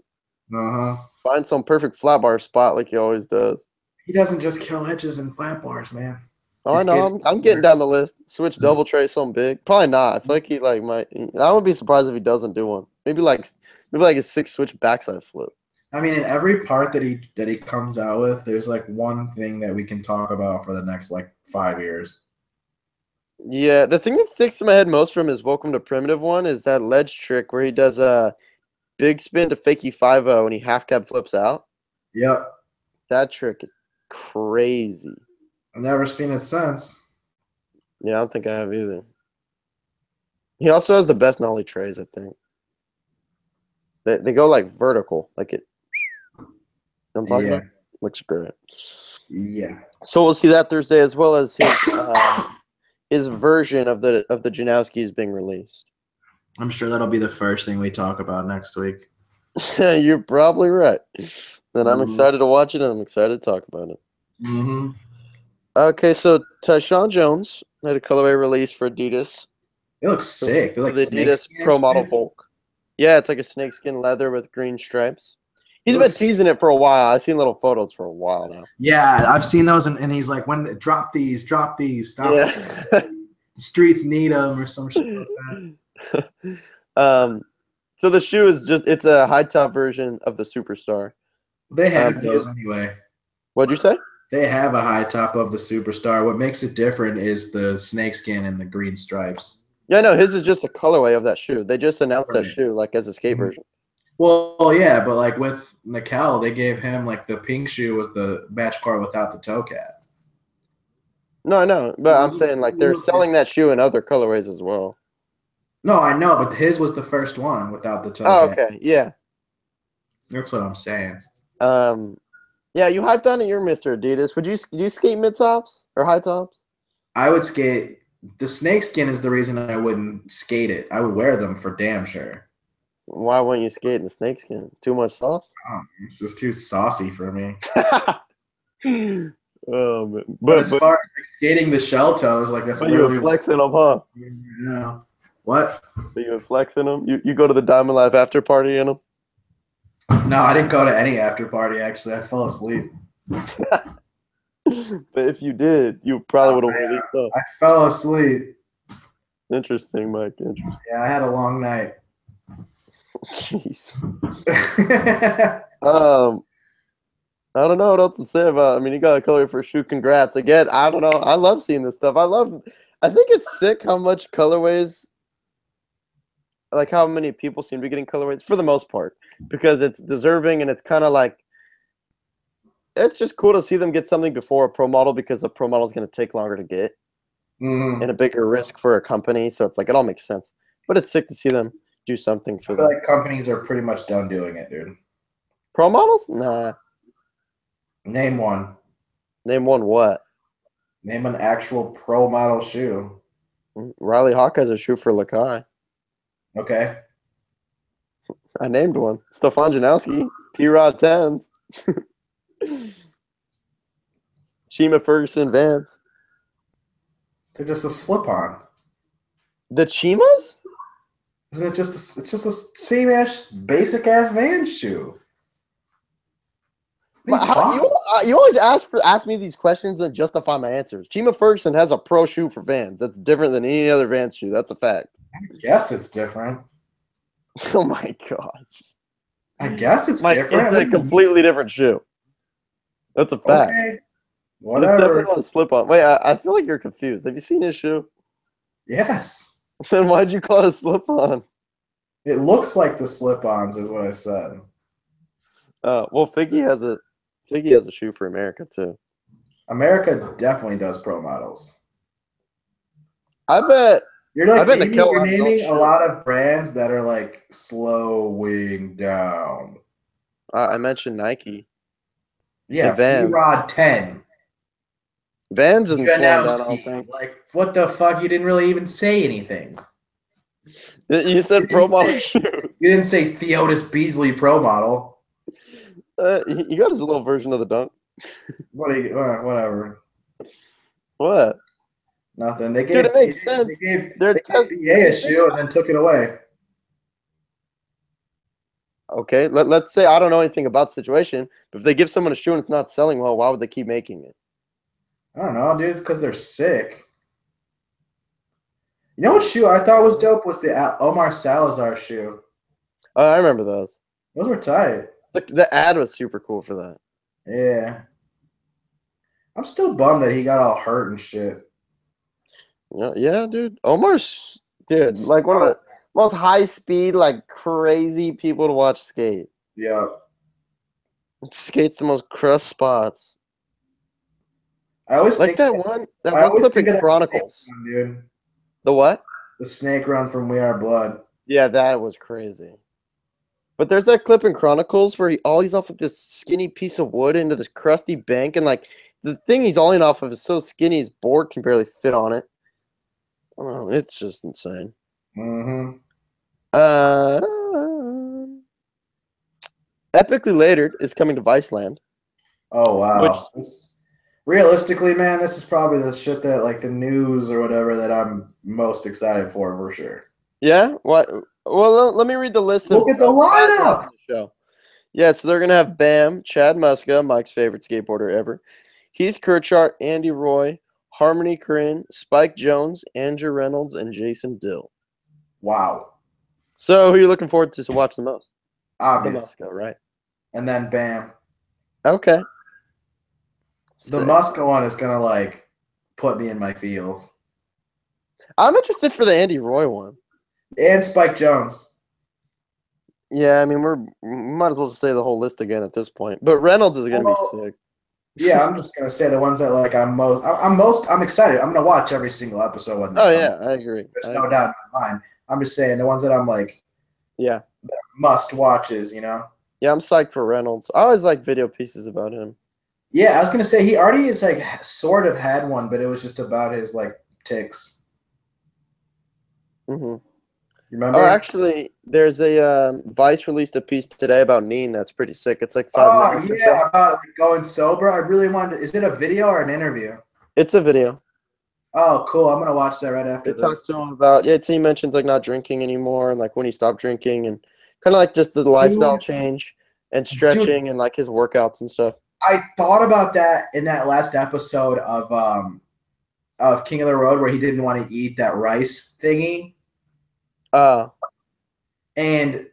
[SPEAKER 3] Uh-huh.
[SPEAKER 1] Find some perfect flat bar spot like he always does.
[SPEAKER 3] He doesn't just kill edges and flat bars, man.
[SPEAKER 1] Oh, I
[SPEAKER 3] These
[SPEAKER 1] know.
[SPEAKER 3] kids.
[SPEAKER 1] I'm getting down the list. Switch double tray something big. Probably not. I feel like he like might. I wouldn't be surprised if he doesn't do one. Maybe like a 6 switch backside flip.
[SPEAKER 3] I mean, in every part that he comes out with, there's like one thing that we can talk about for the next like 5 years.
[SPEAKER 1] Yeah, the thing that sticks to my head most from his Welcome to Primitive one is that ledge trick where he does a big spin to fakie 5-0 and he half cab flips out.
[SPEAKER 3] Yep.
[SPEAKER 1] That trick is crazy.
[SPEAKER 3] I've never seen it since.
[SPEAKER 1] Yeah, I don't think I have either. He also has the best nollie trays, I think. They go like vertical, like it. You know what I'm talking about? Looks great.
[SPEAKER 3] Yeah.
[SPEAKER 1] So we'll see that Thursday as well as his version of the Janowskis being released.
[SPEAKER 3] I'm sure that'll be the first thing we talk about next week.
[SPEAKER 1] You're probably right. Then I'm
[SPEAKER 3] Mhm.
[SPEAKER 1] excited to watch it and I'm excited to talk about it.
[SPEAKER 3] Mm-hmm.
[SPEAKER 1] Okay, so Tyshawn Jones had a colorway release for Adidas.
[SPEAKER 3] It looks sick. They're
[SPEAKER 1] For
[SPEAKER 3] like
[SPEAKER 1] the Adidas
[SPEAKER 3] snakeskin
[SPEAKER 1] Pro
[SPEAKER 3] and
[SPEAKER 1] Model
[SPEAKER 3] shit.
[SPEAKER 1] Volk. Yeah, it's like a snakeskin leather with green stripes. He's been
[SPEAKER 3] Looks-
[SPEAKER 1] teasing it for a while. I've seen little photos for a while now.
[SPEAKER 3] Yeah, I've seen those, and he's like, "When drop these, stop.
[SPEAKER 1] Yeah.
[SPEAKER 3] The streets need them or some shit like that."
[SPEAKER 1] So the shoe is it's a high top version of the Superstar.
[SPEAKER 3] They have those anyway.
[SPEAKER 1] What'd you say?
[SPEAKER 3] They have a high top of the Superstar. What makes it different is the snakeskin and the green stripes.
[SPEAKER 1] Yeah, no, his is just a colorway of that shoe. They just announced that
[SPEAKER 3] Right.
[SPEAKER 1] shoe like as a skate
[SPEAKER 3] Mhm.
[SPEAKER 1] version.
[SPEAKER 3] Well, yeah, but like with Nickel, they gave him like the pink shoe was the match car without the toe cap.
[SPEAKER 1] No, I know, but I'm saying like they're selling that shoe in other colorways as well.
[SPEAKER 3] No, I know, but his was the first one without the toe
[SPEAKER 1] Oh,
[SPEAKER 3] cap.
[SPEAKER 1] okay, yeah.
[SPEAKER 3] That's what I'm saying.
[SPEAKER 1] Yeah, you hyped on it. You're Mr. Adidas. Do you skate mid tops or high tops?
[SPEAKER 3] I would skate. The snakeskin is the reason I wouldn't skate it. I would wear them for damn sure.
[SPEAKER 1] Why wouldn't you skate in the snakeskin? Too much sauce?
[SPEAKER 3] It's just too saucy for me.
[SPEAKER 1] Oh, man.
[SPEAKER 3] But as far as like, skating the shell toes, like that's
[SPEAKER 1] But you were flexing them, huh?
[SPEAKER 3] Yeah. What?
[SPEAKER 1] But you were flexing them. You go to the Diamond Life after party in them.
[SPEAKER 3] No, I didn't go to any after party. Actually, I fell asleep.
[SPEAKER 1] But if you did, you probably would have released up.
[SPEAKER 3] I fell asleep.
[SPEAKER 1] Interesting, Mike. Interesting.
[SPEAKER 3] Yeah, I had a long night.
[SPEAKER 1] Jeez. I don't know what else to say about it. I mean, you got a color for a shoe. Congrats. Again, I don't know. I love seeing this stuff. I think it's sick how much colorways, like how many people seem to be getting colorways for the most part, because it's deserving and it's kind of like, it's just cool to see them get something before a pro model because the pro model is going to take longer to get and a bigger risk for a company. So it's like, it all makes sense. But it's sick to see them do something for
[SPEAKER 3] I feel
[SPEAKER 1] them.
[SPEAKER 3] like companies are pretty much done doing it, dude.
[SPEAKER 1] Pro models? Nah.
[SPEAKER 3] Name one.
[SPEAKER 1] Name one what?
[SPEAKER 3] Name an actual pro model shoe.
[SPEAKER 1] Riley Hawk has a shoe for Lakai.
[SPEAKER 3] Okay.
[SPEAKER 1] I named one. Stefan Janowski. P-Rod 10s. Chima Ferguson Vans.
[SPEAKER 3] They're just a slip-on.
[SPEAKER 1] The Chimas?
[SPEAKER 3] Isn't it just it's just a same ass basic ass Van shoe? What are you talking?
[SPEAKER 1] You always ask me these questions and justify my answers. Chima Ferguson has a pro shoe for Vans. That's different than any other Vans shoe. That's a fact.
[SPEAKER 3] I guess it's different.
[SPEAKER 1] Oh my gosh.
[SPEAKER 3] I guess it's
[SPEAKER 1] Mike,
[SPEAKER 3] different.
[SPEAKER 1] it's a completely different shoe. That's a fact.
[SPEAKER 3] Okay.
[SPEAKER 1] It's
[SPEAKER 3] Whatever.
[SPEAKER 1] definitely not a slip-on. Wait, I feel like you're confused. Have you seen his shoe?
[SPEAKER 3] Yes.
[SPEAKER 1] Then why'd you call it a slip-on?
[SPEAKER 3] It looks like the slip-ons is what I said.
[SPEAKER 1] Well, Figgy has a shoe for America too.
[SPEAKER 3] America definitely does pro models.
[SPEAKER 1] I bet
[SPEAKER 3] You're
[SPEAKER 1] I bet
[SPEAKER 3] naming,
[SPEAKER 1] Nickel
[SPEAKER 3] you're
[SPEAKER 1] has his own
[SPEAKER 3] naming a
[SPEAKER 1] shoe.
[SPEAKER 3] lot of brands that are like slowing down.
[SPEAKER 1] I mentioned Nike.
[SPEAKER 3] Yeah,
[SPEAKER 1] And Vans.
[SPEAKER 3] P-Rod 10.
[SPEAKER 1] Vans isn't slowing down, I don't
[SPEAKER 3] Janowski.
[SPEAKER 1] think.
[SPEAKER 3] Like, what the fuck? You didn't really even say anything.
[SPEAKER 1] You said pro model shoes.
[SPEAKER 3] You didn't say Theodis Beasley pro model.
[SPEAKER 1] He got his little version of the dunk.
[SPEAKER 3] Whatever.
[SPEAKER 1] What?
[SPEAKER 3] Nothing. They gave,
[SPEAKER 1] Dude, it makes sense.
[SPEAKER 3] They gave
[SPEAKER 1] They're
[SPEAKER 3] BA a shoe and then took it away.
[SPEAKER 1] Okay, let's say I don't know anything about the situation, but if they give someone a shoe and it's not selling well, why would they keep making it?
[SPEAKER 3] I don't know, dude. It's because they're sick. You know what shoe I thought was dope was the Omar Salazar shoe.
[SPEAKER 1] Oh, I remember those.
[SPEAKER 3] Those were tight.
[SPEAKER 1] The ad was super cool for that.
[SPEAKER 3] Yeah. I'm still bummed that he got all hurt and shit.
[SPEAKER 1] Yeah, dude. Omar's dude, like one of the most high speed, like crazy people to watch skate.
[SPEAKER 3] Yeah.
[SPEAKER 1] Skates the most crust spots.
[SPEAKER 3] I always
[SPEAKER 1] Like
[SPEAKER 3] think
[SPEAKER 1] that one clip in Chronicles.
[SPEAKER 3] Dude.
[SPEAKER 1] The what?
[SPEAKER 3] The snake run from We Are Blood.
[SPEAKER 1] Yeah, that was crazy. But there's that clip in Chronicles where he's off of this skinny piece of wood into this crusty bank, and like the thing he's olling off of is so skinny his board can barely fit on it. Oh, it's just insane.
[SPEAKER 3] Mm-hmm.
[SPEAKER 1] Epically Later is coming to Viceland.
[SPEAKER 3] Oh wow! Realistically, man, this is probably the shit that like the news or whatever that I'm most excited for sure.
[SPEAKER 1] Yeah. What? Well, let me read the list.
[SPEAKER 3] Look at the lineup.
[SPEAKER 1] Show. Yeah, so they're gonna have Bam, Chad Muska, Mike's favorite skateboarder ever, Heath Kirchart, Andy Roy, Harmony Korine, Spike Jones, Andrew Reynolds, and Jason Dill.
[SPEAKER 3] Wow.
[SPEAKER 1] So who are you looking forward to watch the most?
[SPEAKER 3] Obvious.
[SPEAKER 1] The Muska, right?
[SPEAKER 3] And then Bam.
[SPEAKER 1] Okay.
[SPEAKER 3] The Muska one is gonna like put me in my feels.
[SPEAKER 1] I'm interested for the Andy Roy one.
[SPEAKER 3] And Spike Jones.
[SPEAKER 1] Yeah, I mean we might as well just say the whole list again at this point. But Reynolds is gonna be sick.
[SPEAKER 3] Yeah, I'm just gonna say the ones that like I'm excited. I'm gonna watch every single episode.
[SPEAKER 1] Oh yeah, I agree.
[SPEAKER 3] There's no doubt in my mind. I'm just saying the ones that I'm like,
[SPEAKER 1] yeah,
[SPEAKER 3] must watches. You know.
[SPEAKER 1] Yeah, I'm psyched for Reynolds. I always like video pieces about him.
[SPEAKER 3] Yeah, I was gonna say he already is like sort of had one, but it was just about his like tics.
[SPEAKER 1] Mm-hmm.
[SPEAKER 3] Remember?
[SPEAKER 1] Oh, actually, there's a Vice released a piece today about Neen that's pretty sick. It's like 5 minutes.
[SPEAKER 3] Oh yeah, about like going sober. I really wanted. Is it a video or an interview?
[SPEAKER 1] It's a video.
[SPEAKER 3] Oh, cool. I'm gonna watch that right after
[SPEAKER 1] this. It talks to him about he mentions like not drinking anymore and like when he stopped drinking and kind of like just the lifestyle change and stretching and like his workouts and stuff.
[SPEAKER 3] I thought about that in that last episode of King of the Road where he didn't want to eat that rice thingy. And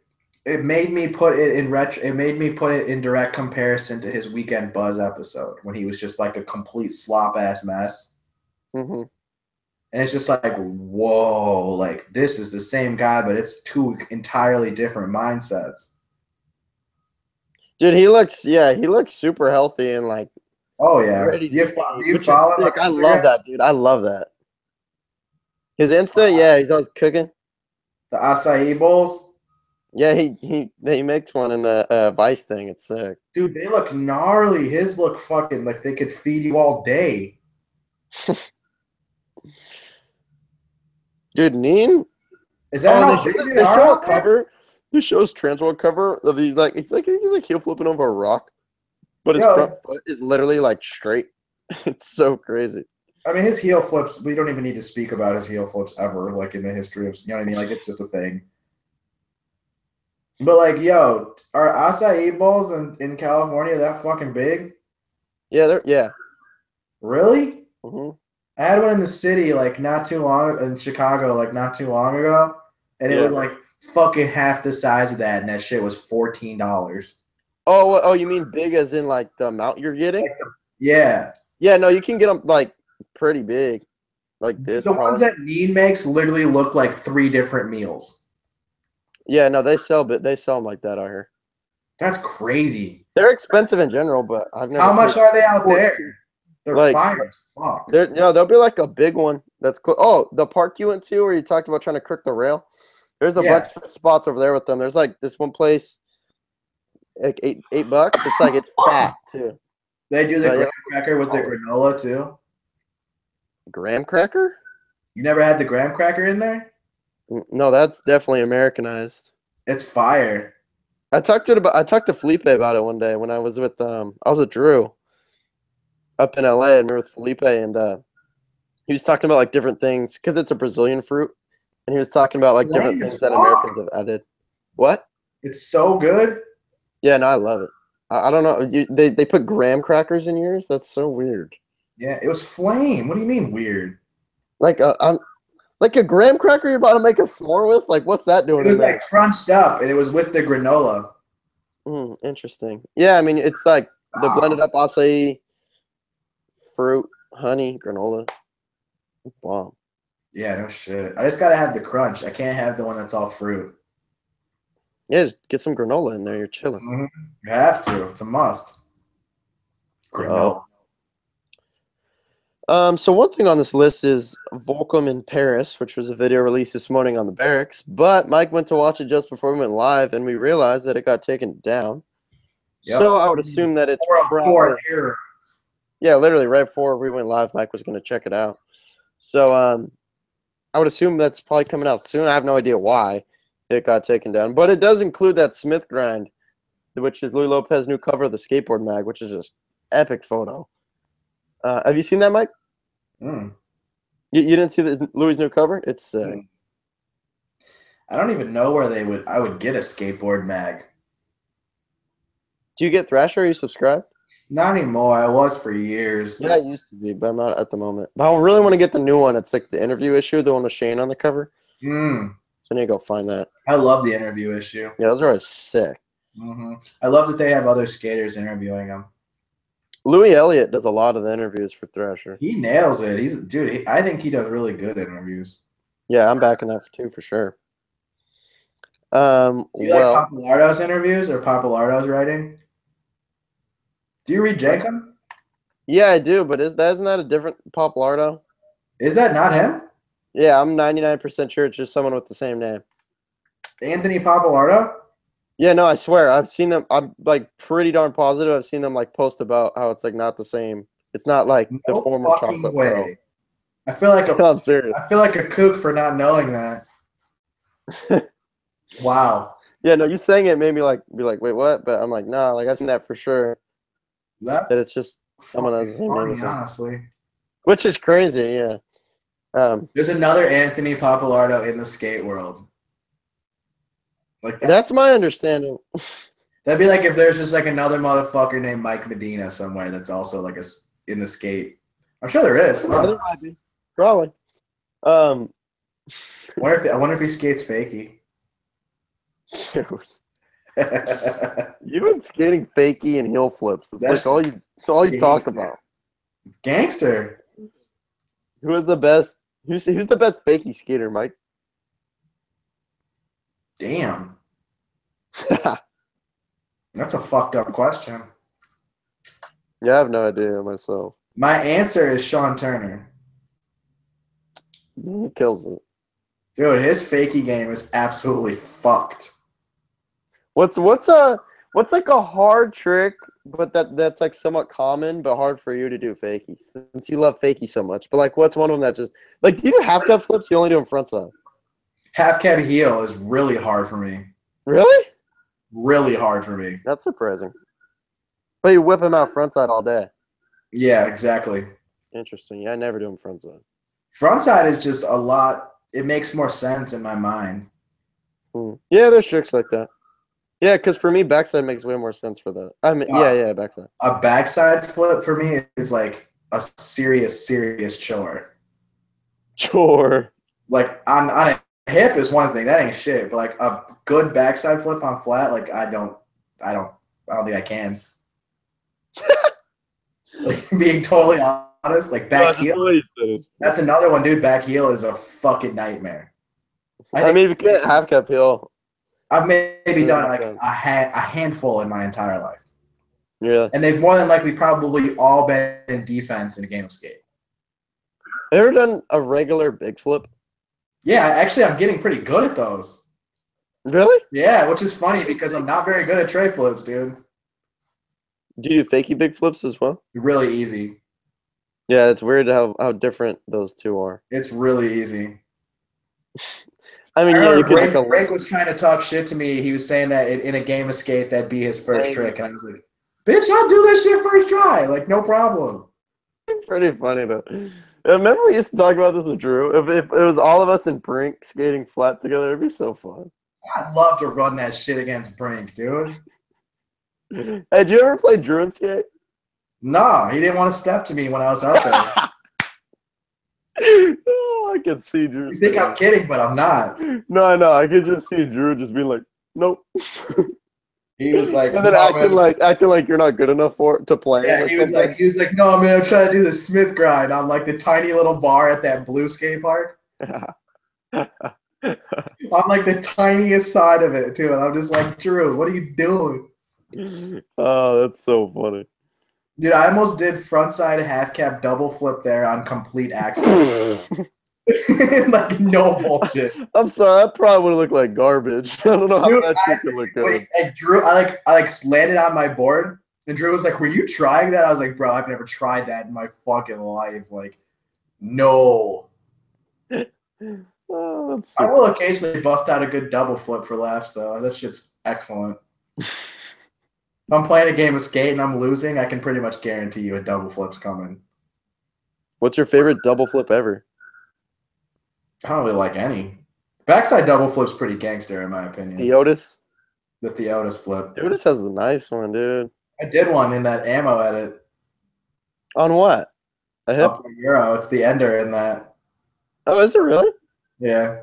[SPEAKER 3] it made me put it in direct comparison to his Weekend Buzz episode when he was just like a complete slop ass mess.
[SPEAKER 1] Mm-hmm.
[SPEAKER 3] And it's just like, whoa, like this is the same guy, but it's two entirely different mindsets.
[SPEAKER 1] Dude, he looks super healthy and like.
[SPEAKER 3] Oh yeah,
[SPEAKER 1] you follow him? I love that, dude. I love that. His Insta, he's always cooking.
[SPEAKER 3] The acai bowls.
[SPEAKER 1] Yeah, he makes one in the Vice thing. It's sick.
[SPEAKER 3] Dude, they look gnarly. His look fucking like they could feed you all day.
[SPEAKER 1] Dude, Neen?
[SPEAKER 3] Is that how big they
[SPEAKER 1] show a cover? This show's Transworld cover of he's like heel flipping over a rock, but his front foot is literally like straight. It's so crazy.
[SPEAKER 3] I mean, his heel flips. We don't even need to speak about his heel flips ever, like in the history of. You know what I mean? Like it's just a thing. But like, yo, are acai bowls in California that fucking big?
[SPEAKER 1] Yeah.
[SPEAKER 3] Really?
[SPEAKER 1] Mm-hmm.
[SPEAKER 3] I had one in the city like not too long in Chicago, like not too long ago, and it was like fucking half the size of that, and that shit was $14.
[SPEAKER 1] Oh, you mean big as in like the amount you're getting?
[SPEAKER 3] Yeah.
[SPEAKER 1] Yeah, no, you can get them like pretty big, like this.
[SPEAKER 3] The ones that Neen makes literally look like 3 different meals.
[SPEAKER 1] Yeah, no, they sell them like that out here.
[SPEAKER 3] That's crazy.
[SPEAKER 1] They're expensive in general, but I've never.
[SPEAKER 3] How much are they out there? They're like, fire as fuck.
[SPEAKER 1] There'll be like a big one that's the park you went to where you talked about trying to crook the rail. There's a bunch of spots over there with them. There's like this one place, like $8. It's like it's fat too.
[SPEAKER 3] They do the graham cracker with the granola too.
[SPEAKER 1] Graham cracker?
[SPEAKER 3] You never had the graham cracker in there?
[SPEAKER 1] No, that's definitely Americanized.
[SPEAKER 3] It's fire.
[SPEAKER 1] I talked to Felipe about it one day when I was with Drew up in LA, and we were with Felipe, and he was talking about like different things because it's a Brazilian fruit, and he was talking about like different things that Americans have added. What?
[SPEAKER 3] It's so good.
[SPEAKER 1] Yeah, no, I love it. I don't know. They put graham crackers in yours? That's so weird.
[SPEAKER 3] Yeah, it was flame. What do you mean weird?
[SPEAKER 1] Like a graham cracker you're about to make a s'more with? Like, what's that doing
[SPEAKER 3] It was
[SPEAKER 1] in there?
[SPEAKER 3] like crunched up, and it was with the granola.
[SPEAKER 1] Interesting. Yeah, I mean, it's like the blended up acai, fruit, honey, granola. Wow.
[SPEAKER 3] Yeah, no shit. I just gotta have the crunch. I can't have the one that's all fruit.
[SPEAKER 1] Yeah, just get some granola in there. You're chilling.
[SPEAKER 3] You have to. It's a must. Granola.
[SPEAKER 1] So one thing on this list is Volcom in Paris, which was a video released this morning on the Barracks. But Mike went to watch it just before we went live, and we realized that it got taken down.
[SPEAKER 3] Yep.
[SPEAKER 1] So I would assume that it's probably yeah, literally right before we went live, Mike was going to check it out. So I would assume that's probably coming out soon. I have no idea why it got taken down, but it does include that Smith grind, which is Louis Lopez's new cover of the skateboard mag, which is just epic photo. Have you seen that, Mike? You didn't see Louis' new cover? It's
[SPEAKER 3] I don't even know where I would get a skateboard mag.
[SPEAKER 1] Do you get Thrasher? Are you subscribed?
[SPEAKER 3] Not anymore. I was for years.
[SPEAKER 1] Yeah, I used to be, but I'm not at the moment. But I really want to get the new one. It's like the interview issue, the one with Shane on the cover. So I need to go find that.
[SPEAKER 3] I love the interview issue.
[SPEAKER 1] Yeah, those are always sick.
[SPEAKER 3] I love that they have other skaters interviewing them.
[SPEAKER 1] Louis Elliott does a lot of the interviews for Thrasher.
[SPEAKER 3] He nails it. I think he does really good interviews.
[SPEAKER 1] Yeah, I'm backing that too for sure.
[SPEAKER 3] Do you like Papalardo's interviews or Papalardo's writing? Do you read Jacob?
[SPEAKER 1] Yeah, I do, but isn't that a different Papalardo?
[SPEAKER 3] Is that not him?
[SPEAKER 1] Yeah, I'm 99% sure it's just someone with the same name.
[SPEAKER 3] Anthony Papalardo?
[SPEAKER 1] Yeah, no, I swear. I've seen them. I'm like pretty darn positive. I've seen them like post about how it's like not the same. It's not like the former chocolate pro.
[SPEAKER 3] I feel like
[SPEAKER 1] I'm serious.
[SPEAKER 3] I feel like a kook for not knowing that. Wow.
[SPEAKER 1] Yeah, no, you saying it made me be like, wait, what? But I'm like, nah, like I've seen that for sure. That it's just someone has the same name.
[SPEAKER 3] Honestly.
[SPEAKER 1] Which is crazy, yeah.
[SPEAKER 3] There's another Anthony Papalardo in the skate world. Like
[SPEAKER 1] that's my understanding.
[SPEAKER 3] That'd be like if there's just like another motherfucker named Mike Medina somewhere that's also like in the skate. I'm sure there is.
[SPEAKER 1] Yeah, there might be. Probably.
[SPEAKER 3] I wonder if he skates fakie.
[SPEAKER 1] You've been skating fakie and heel flips. It's like all you talk about.
[SPEAKER 3] Gangster.
[SPEAKER 1] Who is the best? Who's the best fakie skater, Mike?
[SPEAKER 3] Damn. That's a fucked up question.
[SPEAKER 1] Yeah, I have no idea myself.
[SPEAKER 3] My answer is Sean Turner.
[SPEAKER 1] He kills it.
[SPEAKER 3] Dude, his fakie game is absolutely fucked.
[SPEAKER 1] What's like a hard trick, but that's like somewhat common, but hard for you to do fakie since you love fakie so much. But like, what's one of them that just like? Do you do half cab flips? You only do them front side.
[SPEAKER 3] Half cab heel is really hard for me.
[SPEAKER 1] Really?
[SPEAKER 3] Really hard for me.
[SPEAKER 1] That's surprising. But you whip them out front side all day.
[SPEAKER 3] Yeah, exactly.
[SPEAKER 1] Interesting. Yeah, I never do them front side.
[SPEAKER 3] Front side is just a lot. It makes more sense in my mind.
[SPEAKER 1] Yeah, there's tricks like that. Yeah, because for me, backside makes way more sense for that. I mean, yeah, backside.
[SPEAKER 3] A backside flip for me is like a serious chore.
[SPEAKER 1] Chore.
[SPEAKER 3] Like on a hip is one thing. That ain't shit. But like a good backside flip on flat, like I don't think I can. Like being totally honest, like back heel. That's another one, dude. Back heel is a fucking nightmare.
[SPEAKER 1] I mean, if you can't half cap heel.
[SPEAKER 3] I've maybe done like a handful in my entire life.
[SPEAKER 1] Yeah.
[SPEAKER 3] And they've more than likely probably all been in defense in a game of skate.
[SPEAKER 1] Have you ever done a regular big flip?
[SPEAKER 3] Yeah, actually, I'm getting pretty good at those.
[SPEAKER 1] Really?
[SPEAKER 3] Yeah, which is funny because I'm not very good at tray flips, dude.
[SPEAKER 1] Do you do fakie big flips as well?
[SPEAKER 3] Really easy.
[SPEAKER 1] Yeah, it's weird how different those two are.
[SPEAKER 3] It's really easy.
[SPEAKER 1] I mean, yeah, you could
[SPEAKER 3] Greg was trying to talk shit to me. He was saying that in a game of skate, that'd be his first trick. And I was like, bitch, I'll do that shit first try. Like, no problem.
[SPEAKER 1] Pretty funny, though. Remember we used to talk about this with Drew? If it was all of us in Brink skating flat together, it'd be so fun.
[SPEAKER 3] I'd love to run that shit against Brink, dude.
[SPEAKER 1] Hey, did you ever play Drew and skate?
[SPEAKER 3] No, he didn't want to step to me when I was out there.
[SPEAKER 1] Oh, I can see Drew.
[SPEAKER 3] You think I'm kidding, but I'm not.
[SPEAKER 1] No, I know. I could just see Drew just being like, "Nope,"
[SPEAKER 3] He was like,
[SPEAKER 1] and then
[SPEAKER 3] no,
[SPEAKER 1] acting like you're not good enough to play.
[SPEAKER 3] yeah,
[SPEAKER 1] or
[SPEAKER 3] he was
[SPEAKER 1] something.
[SPEAKER 3] like, no, man, I'm trying to do the Smith grind on like the tiny little bar at that blue skate park. On like the tiniest side of it too, and I'm just like, Drew, what are you doing?
[SPEAKER 1] Oh, that's so funny.
[SPEAKER 3] Dude, I almost did frontside half cap double flip there on complete accident. Like no bullshit.
[SPEAKER 1] I'm sorry, that probably would have looked like garbage. I don't know how
[SPEAKER 3] Dude,
[SPEAKER 1] that shit could look good.
[SPEAKER 3] Drew, I landed on my board, and Drew was like, "Were you trying that?" I was like, "Bro, I've never tried that in my fucking life." Like, no.
[SPEAKER 1] Oh, that's
[SPEAKER 3] I
[SPEAKER 1] so
[SPEAKER 3] will occasionally bust out a good double flip for laughs, though. That shit's excellent. If I'm playing a game of skate and I'm losing, I can pretty much guarantee you a double flip's coming.
[SPEAKER 1] What's your favorite double flip ever?
[SPEAKER 3] I don't really like any. Backside double flip's pretty gangster, in my opinion.
[SPEAKER 1] The Otis?
[SPEAKER 3] The Theotis flip.
[SPEAKER 1] The Otis has a nice one, dude.
[SPEAKER 3] I did one in that ammo edit.
[SPEAKER 1] On what? A hip?
[SPEAKER 3] Up the Euro. It's the ender in that.
[SPEAKER 1] Oh, is it really?
[SPEAKER 3] Yeah.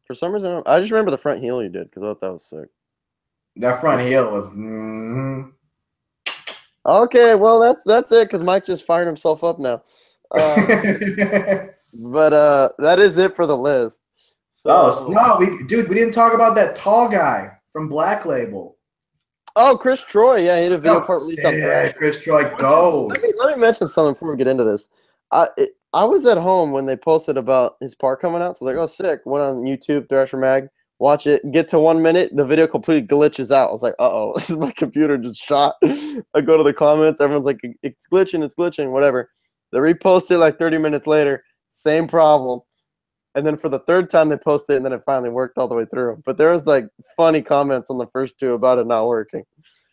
[SPEAKER 1] For some reason, I just remember the front heel you did because I thought that was sick.
[SPEAKER 3] That front heel was.
[SPEAKER 1] Okay, well that's it because Mike just fired himself up now. But that is it for the list. So,
[SPEAKER 3] no, we didn't talk about that tall guy from Black Label.
[SPEAKER 1] Oh, Chris Troy, yeah, he had a video part released on Thrasher.
[SPEAKER 3] Chris Troy goes.
[SPEAKER 1] Let me mention something before we get into this. I was at home when they posted about his part coming out, so I was like, oh, sick. Went on YouTube, Thrasher Mag, watch it, get to 1 minute, the video completely glitches out. I was like, uh-oh, my computer just shot. I go to the comments, everyone's like, it's glitching, whatever. They reposted like 30 minutes later, same problem. And then for the third time they posted it, and then it finally worked all the way through. But there was like funny comments on the first two about it not working.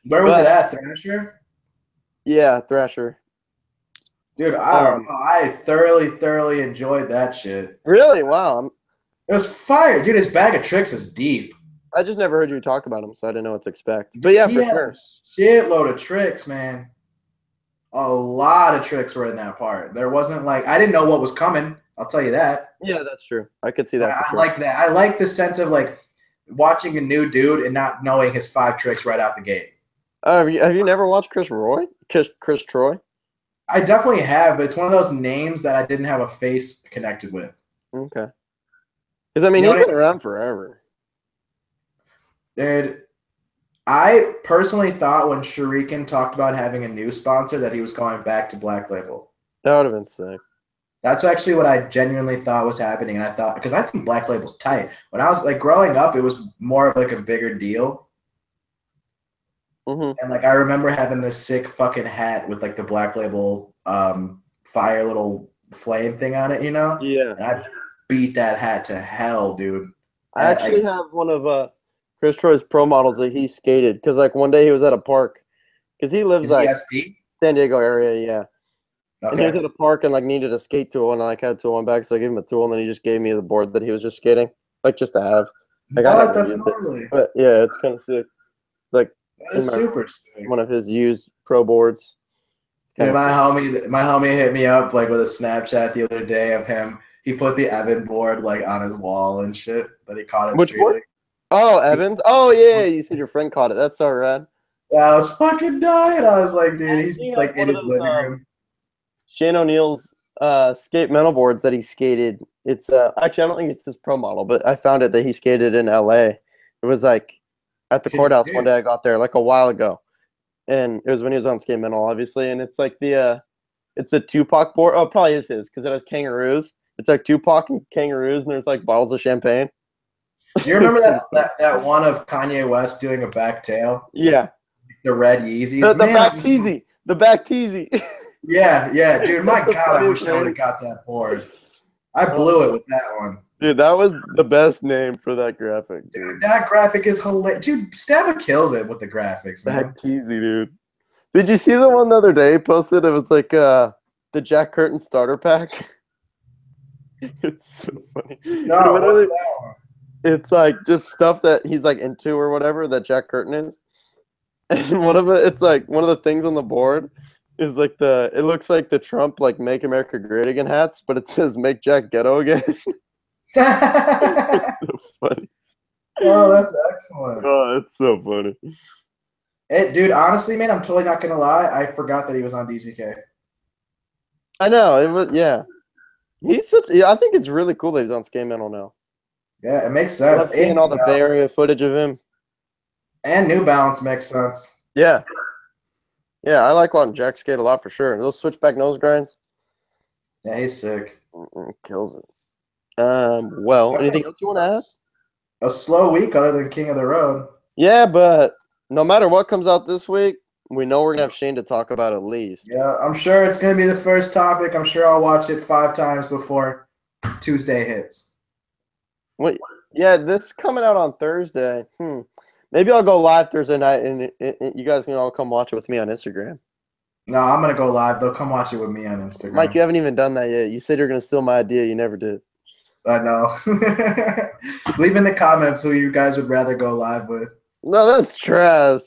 [SPEAKER 3] Where was it at, Thrasher?
[SPEAKER 1] Yeah, Thrasher.
[SPEAKER 3] Dude, I thoroughly enjoyed that shit.
[SPEAKER 1] Really? Wow.
[SPEAKER 3] It was fire. Dude, his bag of tricks is deep.
[SPEAKER 1] I just never heard you talk about him, so I didn't know what to expect. But yeah, for sure.
[SPEAKER 3] Shitload of tricks, man. A lot of tricks were in that part. There wasn't like, I didn't know what was coming. I'll tell you that.
[SPEAKER 1] Yeah, that's true. I could see that for sure.
[SPEAKER 3] I like that. I like the sense of like watching a new dude and not knowing his 5 tricks right out the gate.
[SPEAKER 1] Have you never watched Chris Troy?
[SPEAKER 3] I definitely have, but it's one of those names that I didn't have a face connected with.
[SPEAKER 1] Okay. Because, I mean, he's been around forever.
[SPEAKER 3] Dude, I personally thought when Shuriken talked about having a new sponsor that he was going back to Black Label.
[SPEAKER 1] That would have been sick.
[SPEAKER 3] That's actually what I genuinely thought was happening. And I thought, because I think Black Label's tight. When I was like growing up, it was more of like a bigger deal.
[SPEAKER 1] Mm-hmm.
[SPEAKER 3] And like I remember having this sick fucking hat with like the Black Label fire little flame thing on it, you know?
[SPEAKER 1] Yeah.
[SPEAKER 3] And I beat that hat to hell, dude.
[SPEAKER 1] I actually have one of Chris Troy's pro models that he skated because like one day he was at a park because he lives like San Diego area, yeah. Okay. And he was at a park and like needed a skate tool and I like had a tool on back, so I gave him a tool and then he just gave me the board that he was just skating, like just to have. Like
[SPEAKER 3] that's gnarly.
[SPEAKER 1] But yeah, it's kind of sick. It's like
[SPEAKER 3] that is super sick.
[SPEAKER 1] One of his used pro boards.
[SPEAKER 3] Dude, my homie hit me up like with a Snapchat the other day of him. He put the Evan board like on his wall and shit that he caught it.
[SPEAKER 1] Which board? Oh, Evans. Oh yeah, you said your friend caught it. That's so rad.
[SPEAKER 3] Yeah, I was fucking dying. I was like, dude, he's just like in his living room.
[SPEAKER 1] Shane O'Neill's skate metal boards that he skated. It's actually I don't think it's his pro model, but I found it that he skated in LA. It was like at the courthouse one day I got there like a while ago. And it was when he was on Skate Metal, obviously. And it's like it's a Tupac board. Oh, it probably is his because it has kangaroos. It's like Tupac and kangaroos, and there's like bottles of champagne.
[SPEAKER 3] Do you remember that one of Kanye West doing a back tail?
[SPEAKER 1] Yeah.
[SPEAKER 3] The red Yeezys.
[SPEAKER 1] The back teasy. The back teasy.
[SPEAKER 3] Yeah, dude. My God, I wish I would have got that board. I blew it with that one.
[SPEAKER 1] Dude, that was the best name for that graphic, dude.
[SPEAKER 3] That graphic is hilarious. Dude, Stabba kills it with the graphics, man.
[SPEAKER 1] Back teasy, dude. Did you see the one the other day he posted? It was like the Jack Curtin starter pack. It's so funny.
[SPEAKER 3] No, what's that one?
[SPEAKER 1] It's like just stuff that he's like into or whatever that Jack Curtin is. And one of it, it's like one of the things on the board is like it looks like the Trump like "Make America Great Again" hats, but it says "Make Jack Ghetto Again." It's so funny.
[SPEAKER 3] Oh, that's excellent.
[SPEAKER 1] Oh, it's so funny.
[SPEAKER 3] Hey, dude, honestly, man, I'm totally not gonna lie. I forgot that he was on DGK.
[SPEAKER 1] I know it was. Yeah, he's such. Yeah, I think it's really cool that he's on Skate Metal now.
[SPEAKER 3] Yeah, it makes
[SPEAKER 1] I
[SPEAKER 3] sense.
[SPEAKER 1] love seeing all the Bay Area footage of him.
[SPEAKER 3] And New Balance makes sense.
[SPEAKER 1] Yeah, yeah, I like watching Jack skate a lot for sure. Those switchback nose grinds.
[SPEAKER 3] Yeah, he's sick.
[SPEAKER 1] Kills it. Well, anything else you want to add?
[SPEAKER 3] A slow week other than King of the Road.
[SPEAKER 1] Yeah, but no matter what comes out this week, we know we're gonna have Shane to talk about at least.
[SPEAKER 3] Yeah, I'm sure it's gonna be the first topic. I'm sure I'll watch it 5 times before Tuesday hits.
[SPEAKER 1] Wait, yeah, this coming out on Thursday. Maybe I'll go live Thursday night, and you guys can all come watch it with me on Instagram.
[SPEAKER 3] No, I'm gonna go live. They'll come watch it with me on Instagram.
[SPEAKER 1] Mike, you haven't even done that yet. You said you're gonna steal my idea. You never did.
[SPEAKER 3] I know. Leave in the comments who you guys would rather go live with.
[SPEAKER 1] No, that's trash.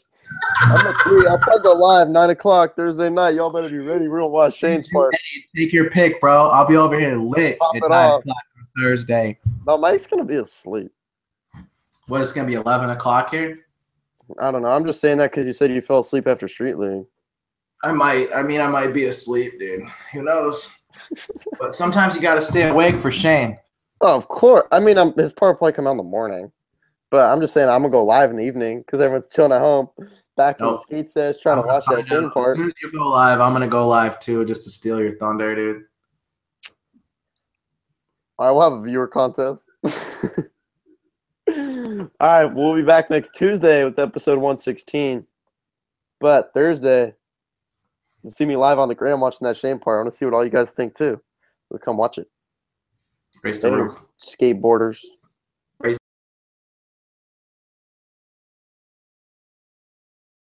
[SPEAKER 1] I'll probably go live 9 o'clock Thursday night. Y'all better be ready. We're gonna watch Shane's part.
[SPEAKER 3] Take your pick, bro. I'll be over here lit
[SPEAKER 1] Pop
[SPEAKER 3] at
[SPEAKER 1] it
[SPEAKER 3] 9
[SPEAKER 1] off.
[SPEAKER 3] o'clock on Thursday.
[SPEAKER 1] No, Mike's gonna be asleep.
[SPEAKER 3] What, it's gonna be 11 o'clock here?
[SPEAKER 1] I don't know. I'm just saying that because you said you fell asleep after Street League.
[SPEAKER 3] I might be asleep, dude. Who knows? But sometimes you gotta stay awake for Shane.
[SPEAKER 1] Oh, of course. I mean, his part will probably come out in the morning. But I'm just saying I'm going to go live in the evening because everyone's chilling at home, back in the skate sesh, trying to watch that Shane part.
[SPEAKER 3] As soon as you go live, I'm going to go live too, just to steal your thunder, dude.
[SPEAKER 1] All right, we'll have a viewer contest. All right, we'll be back next Tuesday with episode 116. But Thursday, you'll see me live on the gram watching that Shane part. I want to see what all you guys think too. So come watch it.
[SPEAKER 3] Raise the roof.
[SPEAKER 1] Skateboarders.